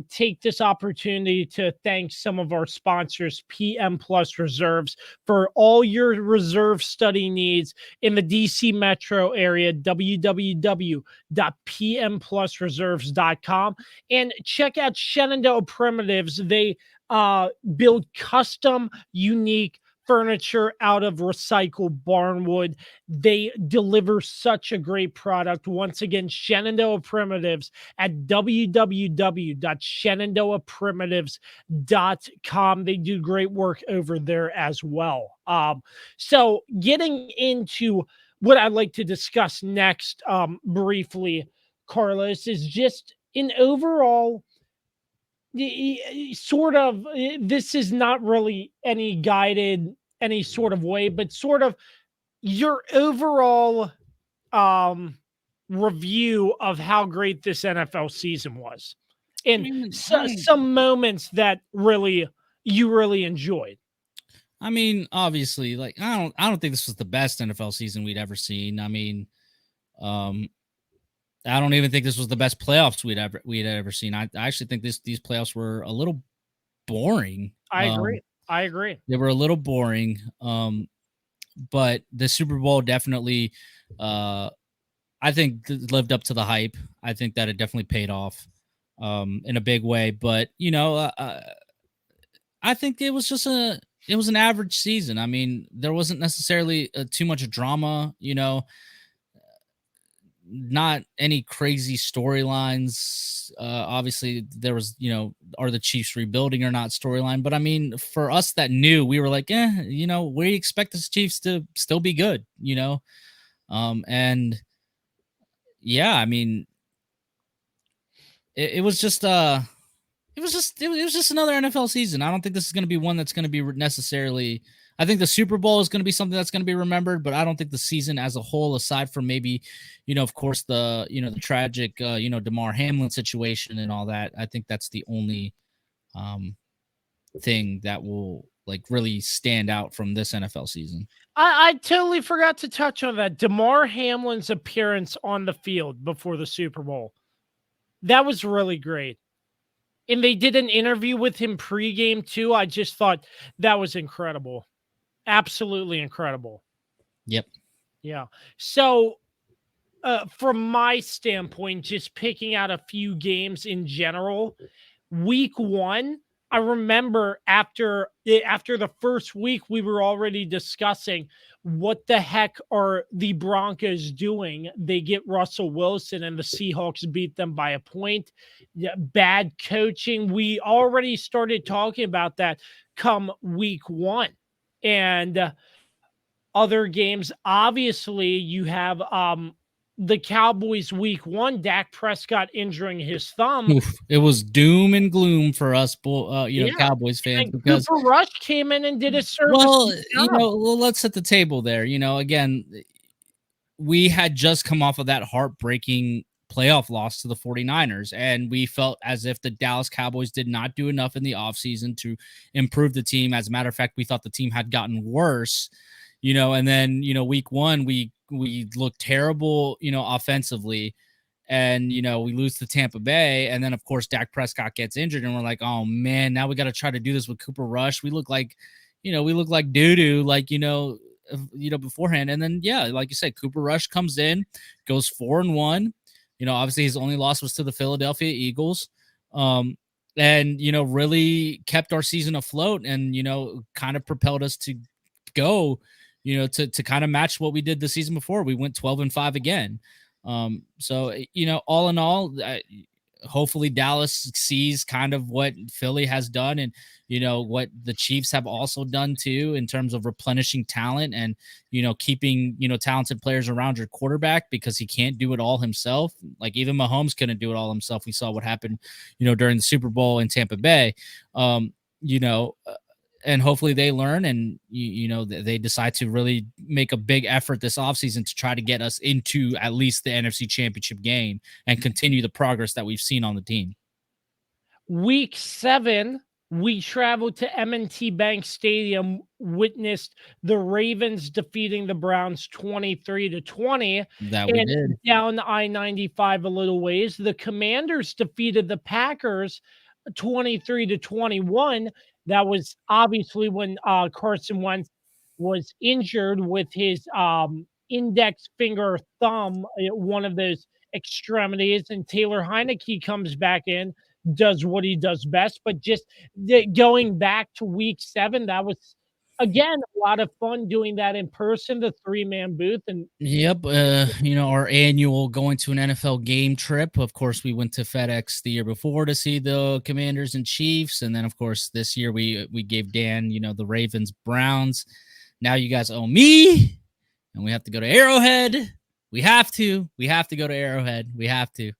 take this opportunity to thank some of our sponsors, PM Plus Reserves, for all your reserve study needs in the DC metro area. www.pmplusreserves.com, and check out Shenandoah Primitives. They build custom, unique furniture out of recycled barnwood. They deliver such a great product. Once again, Shenandoah Primitives at www.shenandoahprimitives.com. They do great work over there as well. So getting into what I'd like to discuss next, briefly, Carlos, is just an overall sort of, this is not really any guided any sort of way, but sort of your overall review of how great this NFL season was, and some moments that you really enjoyed. I mean, obviously, like I don't think this was the best NFL season we'd ever seen. I mean, I don't even think this was the best playoffs we'd ever seen. I actually think these playoffs were a little boring. I agree. They were a little boring. But the Super Bowl definitely, I think, lived up to the hype. I think that it definitely paid off in a big way. But I think it was an average season. I mean, there wasn't necessarily too much drama. Not any crazy storylines. Obviously, there was, are the Chiefs rebuilding or not storyline. But I mean, for us that knew, we were like, we expect the Chiefs to still be good, and yeah, I mean, it was just another NFL season. I don't think this is going to be one that's going to be necessarily. I think the Super Bowl is going to be something that's going to be remembered, but I don't think the season as a whole, aside from maybe, of course, the tragic, Damar Hamlin situation and all that, I think that's the only thing that will like really stand out from this NFL season. I totally forgot to touch on that. Damar Hamlin's appearance on the field before the Super Bowl. That was really great. And they did an interview with him pregame too. I just thought that was incredible. Absolutely incredible. Yep. Yeah. So from my standpoint, just picking out a few games in general, week 1, I remember after the first week, we were already discussing what the heck are the Broncos doing. They get Russell Wilson and the Seahawks beat them by a point. Yeah, bad coaching. We already started talking about that come week 1. And other games, obviously, you have the Cowboys week 1, Dak Prescott injuring his thumb. Oof, it was doom and gloom for us, Cowboys fans, because Cooper Rush came in and did a service. Well, let's set the table there. Again, we had just come off of that heartbreaking playoff loss to the 49ers. And we felt as if the Dallas Cowboys did not do enough in the offseason to improve the team. As a matter of fact, we thought the team had gotten worse, and then, week one, we looked terrible, offensively. And, we lose to Tampa Bay. And then, of course, Dak Prescott gets injured. And we're like, oh, man, now we got to try to do this with Cooper Rush. We look like doo-doo, beforehand. And then, yeah, like you said, Cooper Rush comes in, goes 4-1. Obviously his only loss was to the Philadelphia Eagles. And, really kept our season afloat and, kind of propelled us to go, to kind of match what we did the season before. We went 12-5 again. So, all in all, hopefully Dallas sees kind of what Philly has done and, what the Chiefs have also done too, in terms of replenishing talent and, keeping, talented players around your quarterback, because he can't do it all himself. Like even Mahomes couldn't do it all himself. We saw what happened, during the Super Bowl in Tampa Bay. And hopefully they learn and, they decide to really make a big effort this offseason to try to get us into at least the NFC Championship game and continue the progress that we've seen on the team. Week 7, we traveled to M&T Bank Stadium, witnessed the Ravens defeating the Browns 23-20. That we did. Down I-95 a little ways, the Commanders defeated the Packers 23-21. That was obviously when Carson Wentz was injured with his index finger thumb, one of those extremities, and Taylor Heineke comes back in, does what he does best. But just going back to week 7, that was again a lot of fun doing that in person, the 3-man booth. And yep, our annual going to an NFL game trip. Of course, we went to FedEx the year before to see the Commanders and Chiefs, and then of course this year we gave Dan, the Ravens Browns. Now you guys owe me, and we have to go to Arrowhead. We have to go to Arrowhead. We have to.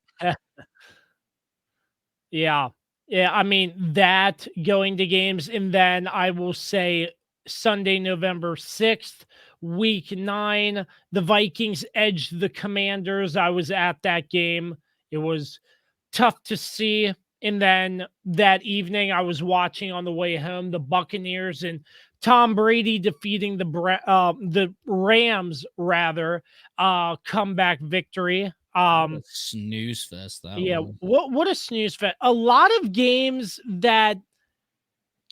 Yeah. I mean, that going to games, and then I will say Sunday, November 6th, week 9, the Vikings edged the Commanders. I was at that game. It was tough to see. And then that evening, I was watching on the way home the Buccaneers and Tom Brady defeating the Rams, comeback victory. Snooze fest. Was. What a snooze fest. A lot of games that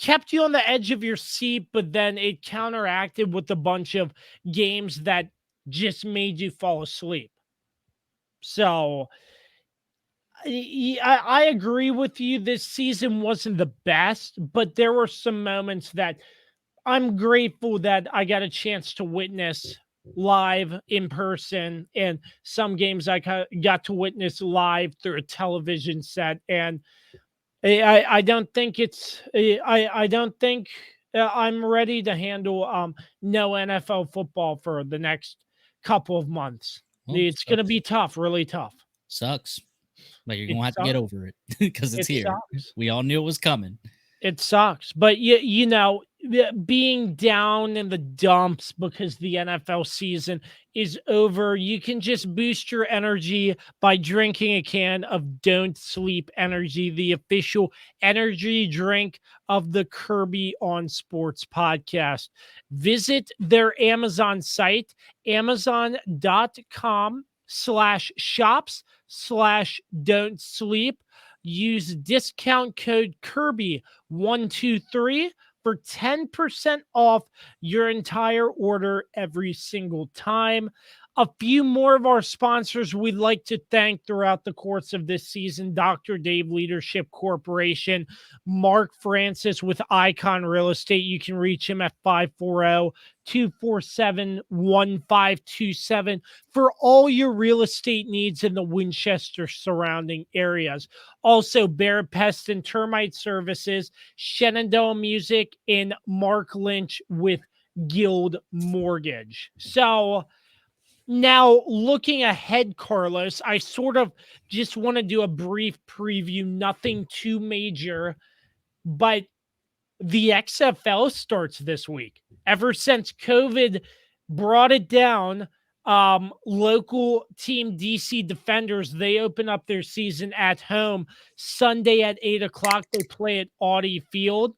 kept you on the edge of your seat, but then it counteracted with a bunch of games that just made you fall asleep. So I agree with you. This season wasn't the best, but there were some moments that I'm grateful that I got a chance to witness live in person, and some games I got to witness live through a television set. And I don't think I don't think I'm ready to handle no NFL football for the next couple of months. Well, it's going to be tough, really tough. Sucks. Like you're going to have to get over it because it's here. Sucks. We all knew it was coming. It sucks. But being down in the dumps because the NFL season is over, you can just boost your energy by drinking a can of Don't Sleep Energy, the official energy drink of the Kirby on Sports podcast. Visit their Amazon site, amazon.com/shops/don't sleep. Use discount code Kirby123 for 10% off your entire order every single time. A few more of our sponsors we'd like to thank throughout the course of this season: Dr. Dave Leadership Corporation, Mark Francis with Icon Real Estate. You can reach him at 540-247-1527 for all your real estate needs in the Winchester surrounding areas. Also, Bear Pest and Termite Services, Shenandoah Music, and Mark Lynch with Guild Mortgage. So now, looking ahead, Carlos, I sort of just want to do a brief preview, nothing too major, but the XFL starts this week. Ever since COVID brought it down, local team DC Defenders. They open up their season at home Sunday at 8 o'clock. They play at Audi Field.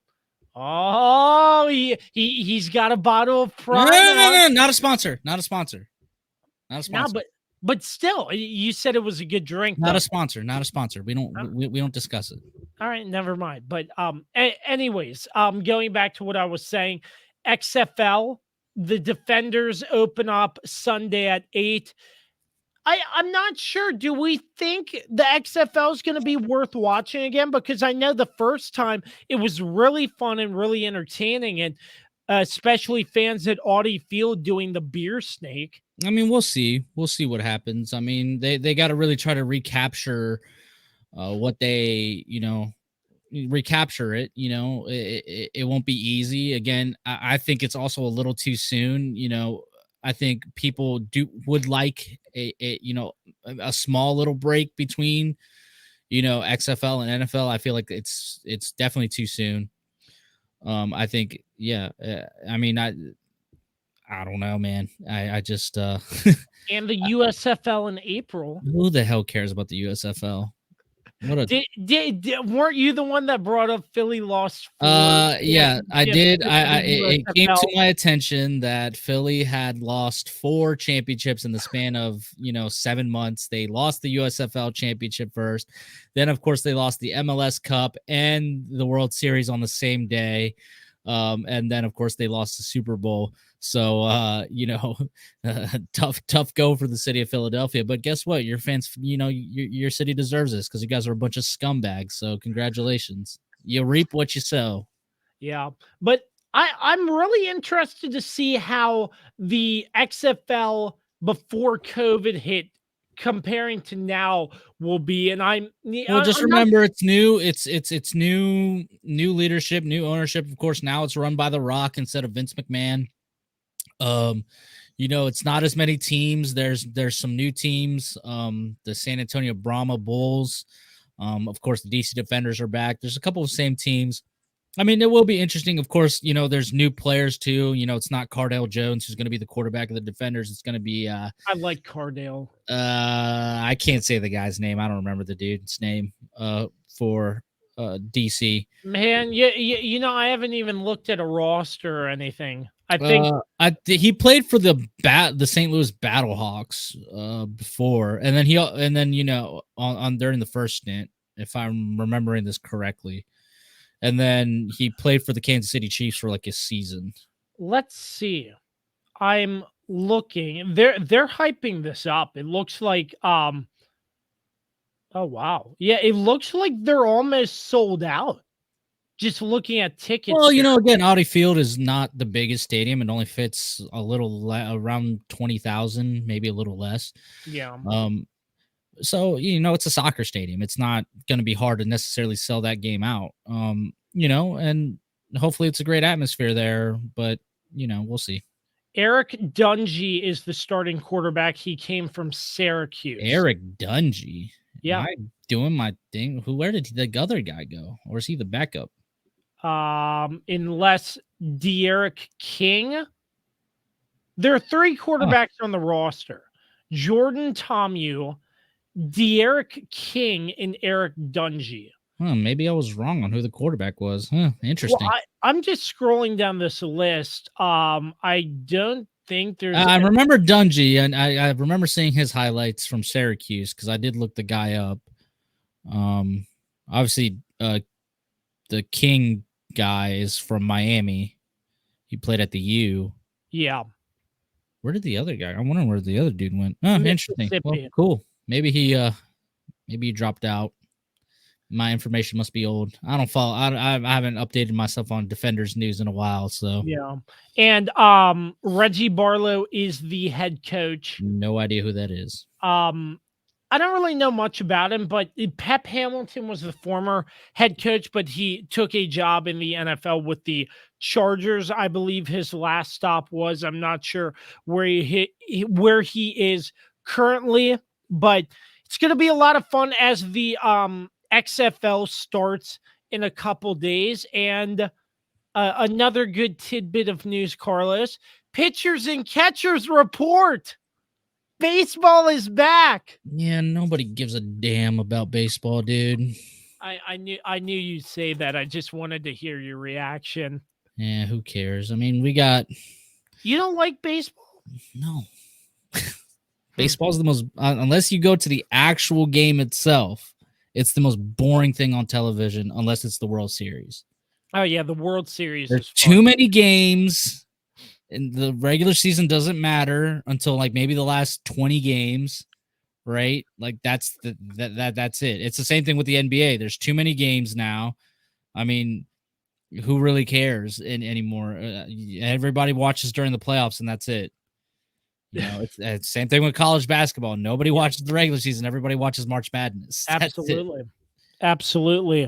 Oh, he's got a bottle of No, pride on. not a sponsor. Not a sponsor. Not a No, sponsor. but still, you said it was a good drink. Not though. a sponsor. Not a sponsor. We don't discuss it. All right, never mind. But anyways, going back to what I was saying, XFL, the Defenders open up Sunday at 8. I'm not sure. Do we think the XFL is going to be worth watching again? Because I know the first time it was really fun and really entertaining, and especially fans at Audi Field doing the beer snake. I mean, we'll see. We'll see what happens. I mean, they got to really try to recapture what they, recapture it. It won't be easy. Again, I think it's also a little too soon. I think people would like a small little break between XFL and NFL. I feel like it's definitely too soon. I think, yeah. I mean, I don't know, man. I just And the USFL in April. Who the hell cares about the USFL? What a weren't you the one that brought up Philly lost? Yeah, I did. It came to my attention that Philly had lost 4 championships in the span of 7 months. They lost the USFL championship first, then of course they lost the MLS Cup and the World Series on the same day, and then of course they lost the Super Bowl. So, tough go for the city of Philadelphia. But guess what? Your fans, your city deserves this because you guys are a bunch of scumbags. So congratulations. You reap what you sow. Yeah. But I'm really interested to see how the XFL before COVID hit comparing to now will be. And remember it's new. It's new leadership, new ownership. Of course, now it's run by The Rock instead of Vince McMahon. It's not as many teams. There's some new teams. The San Antonio Brahma Bulls. Of course, the DC Defenders are back. There's a couple of same teams. I mean, it will be interesting. Of course, there's new players too. It's not Cardale Jones who's going to be the quarterback of the Defenders. It's going to be I like Cardale. I can't say the guy's name. I don't remember the dude's name for DC. Man, I haven't even looked at a roster or anything. I think he played for the St. Louis Battlehawks before, and then on during the first stint, if I'm remembering this correctly, and then he played for the Kansas City Chiefs for like a season. Let's see. I'm looking. They're hyping this up. It looks like oh wow. Yeah, it looks like they're almost sold out. Just looking at tickets. Well, again, Audi Field is not the biggest stadium. It only fits a little around 20,000, maybe a little less. Yeah. So, it's a soccer stadium. It's not going to be hard to necessarily sell that game out. And hopefully it's a great atmosphere there, but, we'll see. Eric Dungy is the starting quarterback. He came from Syracuse. Eric Dungy? Yeah. Am I doing my thing? Where did the other guy go? Or is he the backup? Unless De'Eric King. There are 3 quarterbacks on the roster: Jordan Tomu, De'Eric King, and Eric Dungy. Maybe I was wrong on who the quarterback was. Interesting. Well, I'm just scrolling down this list. I don't think there's. I remember Dungy, and I remember seeing his highlights from Syracuse because I did look the guy up. Obviously, the King guy is from Miami. He played at the U. Yeah. Where did the other guy? I'm wondering where the other dude went. Oh, interesting. Well, cool. Maybe he dropped out. My information must be old. I don't follow. I haven't updated myself on Defenders news in a while. So yeah. And Reggie Barlow is the head coach. No idea who that is. I don't really know much about him, but Pep Hamilton was the former head coach, but he took a job in the NFL with the Chargers. I believe his last stop was. I'm not sure where he is currently, but it's going to be a lot of fun as the XFL starts in a couple days. And another good tidbit of news, Carlos: pitchers and catchers report. Baseball is back. Yeah, nobody gives a damn about baseball, dude. I knew you'd say that. I just wanted to hear your reaction. Yeah, who cares? I mean, we got You don't like baseball? no. Baseball's the most unless you go to the actual game itself, it's the most boring thing on television unless it's the World Series. Oh yeah, the World Series There's is too fun. many games, and the regular season doesn't matter until like maybe the last 20 games, right? Like that's that's it. It's the same thing with the NBA. There's too many games now. I mean, who really cares anymore? Everybody watches during the playoffs, and that's it. You know, it's the same thing with college basketball. Nobody watches the regular season. Everybody watches March Madness. Absolutely. Absolutely.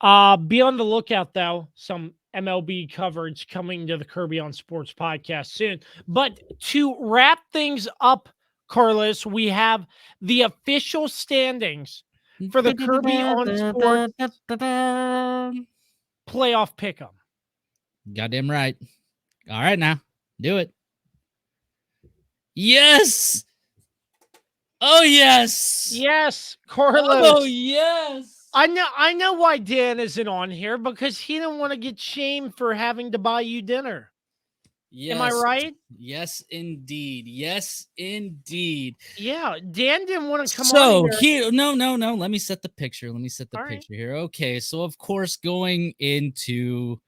Be on the lookout, though. Some MLB coverage coming to the Kirby on Sports podcast soon. But to wrap things up, Carlos, we have the official standings for the Kirby on Sports playoff pick'em. Goddamn right. All right, now do it. Yes. Oh yes. Yes, Carlos. Oh yes. I know why Dan isn't on here, because he didn't want to get shamed for having to buy you dinner. Yes. Am I right? Yes, indeed. Yes, indeed. Yeah, Dan didn't want to come on So here. here, no. Let me set the picture. All Picture here. Okay, so of course, going into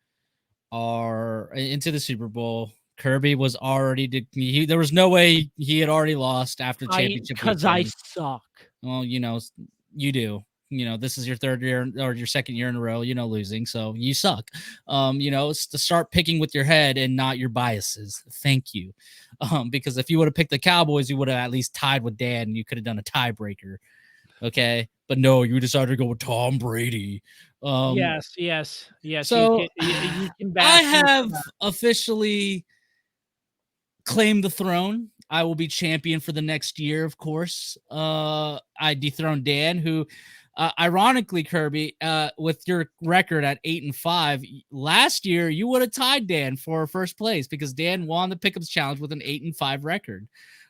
the Super Bowl, Kirby was already there was no way he had already lost after the championship Because I weekend. suck. Well, you know, you do. You know, this is your third year or your second year in a row, you know, losing. So you suck. You know, it's to start picking with your head and not your biases. Thank you. Because if you would have picked the Cowboys, you would have at least tied with Dan and you could have done a tiebreaker. Okay. But no, you decided to go with Tom Brady. Yes. So You can I bash me for have that. officially claimed the throne. I will be champion for the next year, of course. I dethroned Dan, who, ironically, Kirby, with your record at 8-5, last year you would have tied Dan for first place because Dan won the Pickups Challenge with an 8-5 record.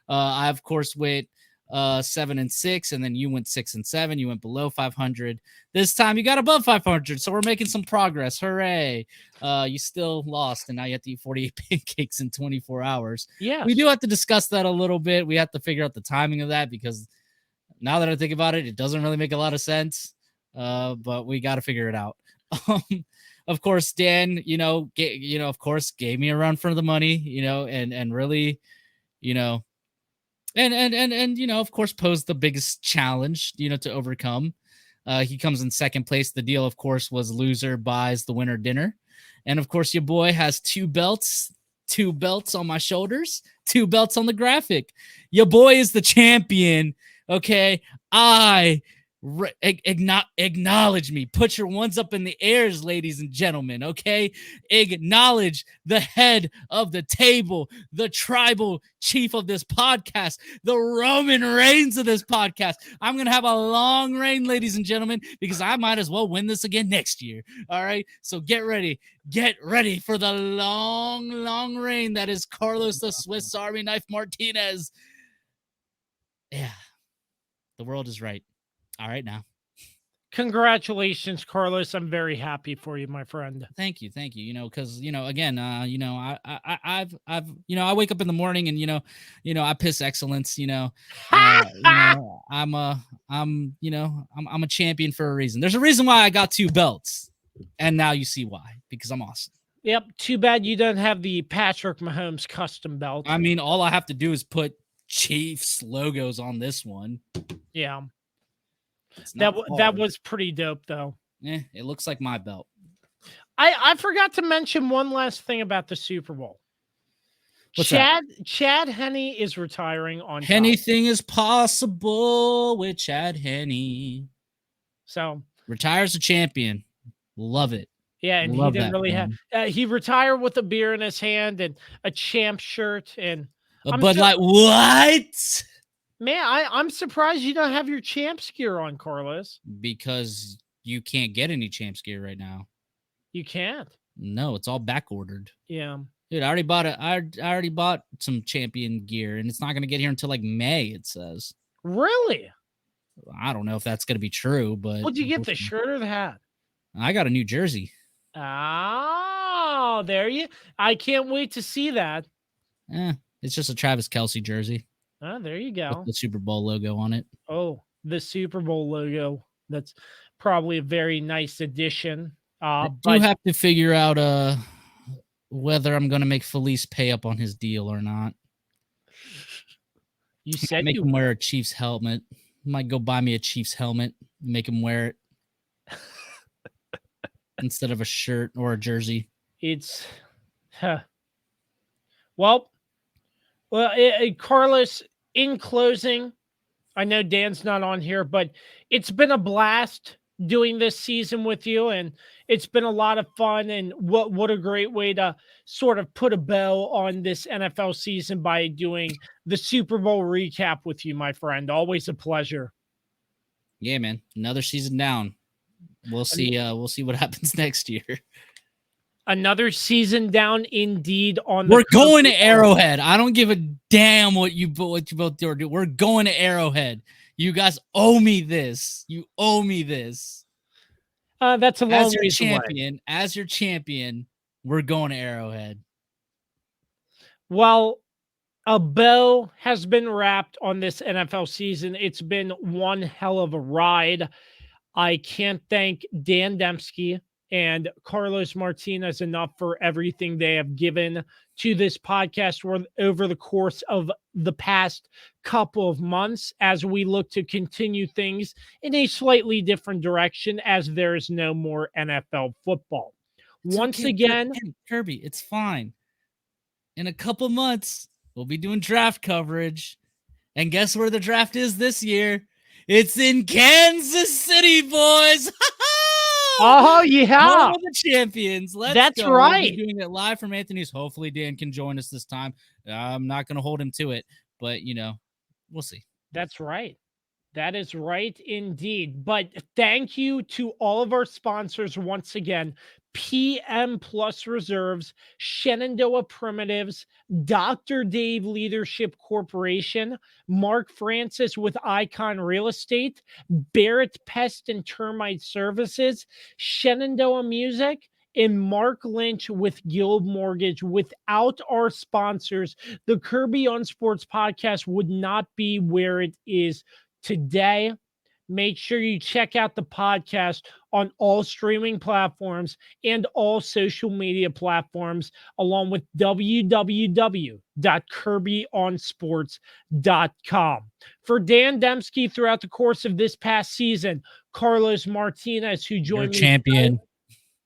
I, of course, went 7-6, and then you went 6-7. You went below 500. This time you got above 500, so we're making some progress. Hooray! You still lost, and now you have to eat 48 pancakes in 24 hours. Yes. We do have to discuss that a little bit. We have to figure out the timing of that because now that I think about it, it doesn't really make a lot of sense. But we got to figure it out. Of course, Dan, of course, gave me a run for the money, and really, and of course, posed the biggest challenge, to overcome. He comes in second place. The deal, of course, was loser buys the winner dinner. And of course, your boy has two belts on my shoulders, 2 belts on the graphic. Your boy is the champion. Okay. Acknowledge me. Put your ones up in the airs, ladies and gentlemen. Okay. Acknowledge the head of the table, the tribal chief of this podcast, the Roman Reigns of this podcast. I'm going to have a long reign, ladies and gentlemen, because I might as well win this again next year. All right. So get ready for the long reign that is Carlos the Swiss Army Knife Martinez. Yeah. The world is right. All right, now. Congratulations, Carlos. I'm very happy for you, my friend. Thank you. Because again, I wake up in the morning and I piss excellence. I'm a champion for a reason. There's a reason why I got 2 belts, and now you see why, because I'm awesome. Yep. Too bad you don't have the Patrick Mahomes custom belt. I mean, all I have to do is put Chiefs logos on this one. Yeah. That was pretty dope, though. It looks like my belt. I forgot to mention one last thing about the Super Bowl. Chad Henne is retiring on Anything is possible with Chad Henne. So retires a champion. Love it. Yeah, and he didn't really have. He retired with a beer in his hand and a champ shirt and Bud Light. What? Man, I'm surprised you don't have your champs gear on, Carlos. Because you can't get any champs gear right now. You can't? No, it's all back ordered. Yeah. Dude, I already bought some champion gear, and it's not gonna get here until like May, it says. Really? I don't know if that's gonna be true, but What'd you get, the shirt or the hat? I got a new jersey. Oh, I can't wait to see that. It's just a Travis Kelce jersey Oh, there you with go. the Super Bowl logo on it. Oh, the Super Bowl logo. That's probably a very nice addition. I do But have to figure out whether I'm gonna make Felice pay up on his deal or not. you said Make you him wear a Chiefs helmet. Might go buy me a Chiefs helmet, make him wear it instead of a shirt or a jersey. it's well, Carlos, in closing, I know Dan's not on here, but it's been a blast doing this season with you, and it's been a lot of fun. And what a great way to sort of put a bow on this NFL season by doing the Super Bowl recap with you, my friend. Always a pleasure. Yeah, man. Another season down. We'll see. We'll see what happens next year. Another season down, indeed. We're going to Arrowhead. I don't give a damn what you both do. We're going to Arrowhead. You guys owe me this. You owe me this. That's a long as your ways champion. away. As your champion, we're going to Arrowhead. Well, a bow has been wrapped on this NFL season. It's been one hell of a ride. I can't thank Dan Dembski and Carlos Martinez enough for everything they have given to this podcast over the course of the past couple of months as we look to continue things in a slightly different direction as there is no more NFL football. Once again, Kirby, it's fine. In a couple months, we'll be doing draft coverage. And guess where the draft is this year? It's in Kansas City, boys. Oh, yeah. Home of the champions. That's go. right. We'll be doing it live from Anthony's. Hopefully, Dan can join us this time. I'm not going to hold him to it, but, we'll see. That's right. That is right indeed. But thank you to all of our sponsors once again. PM Plus Reserves, Shenandoah Primitives, Dr. Dave Leadership Corporation, Mark Francis with Icon Real Estate, Barrett Pest and Termite Services, Shenandoah Music, and Mark Lynch with Guild Mortgage. Without our sponsors, the Kirby on Sports podcast would not be where it is today. Make sure you check out the podcast on all streaming platforms and all social media platforms, along with www.kirbyonsports.com. For Dan Dembski throughout the course of this past season, Carlos Martinez, who joined me. Champion.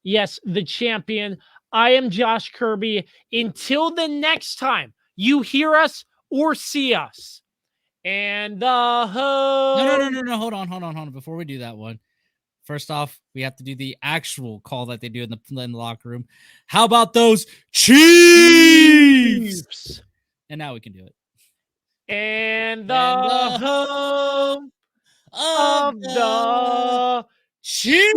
Yes, the champion. I am Josh Kirby. Until the next time you hear us or see us. And the No. Hold on. Before we do that one, first off, we have to do the actual call that they do in the locker room. How about those Chiefs? And now we can do it. And the home of the Chiefs.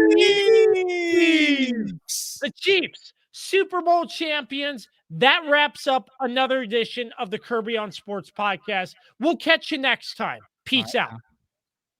The Chiefs, Super Bowl champions. That wraps up another edition of the Kirby on Sports podcast. We'll catch you next time. Peace out.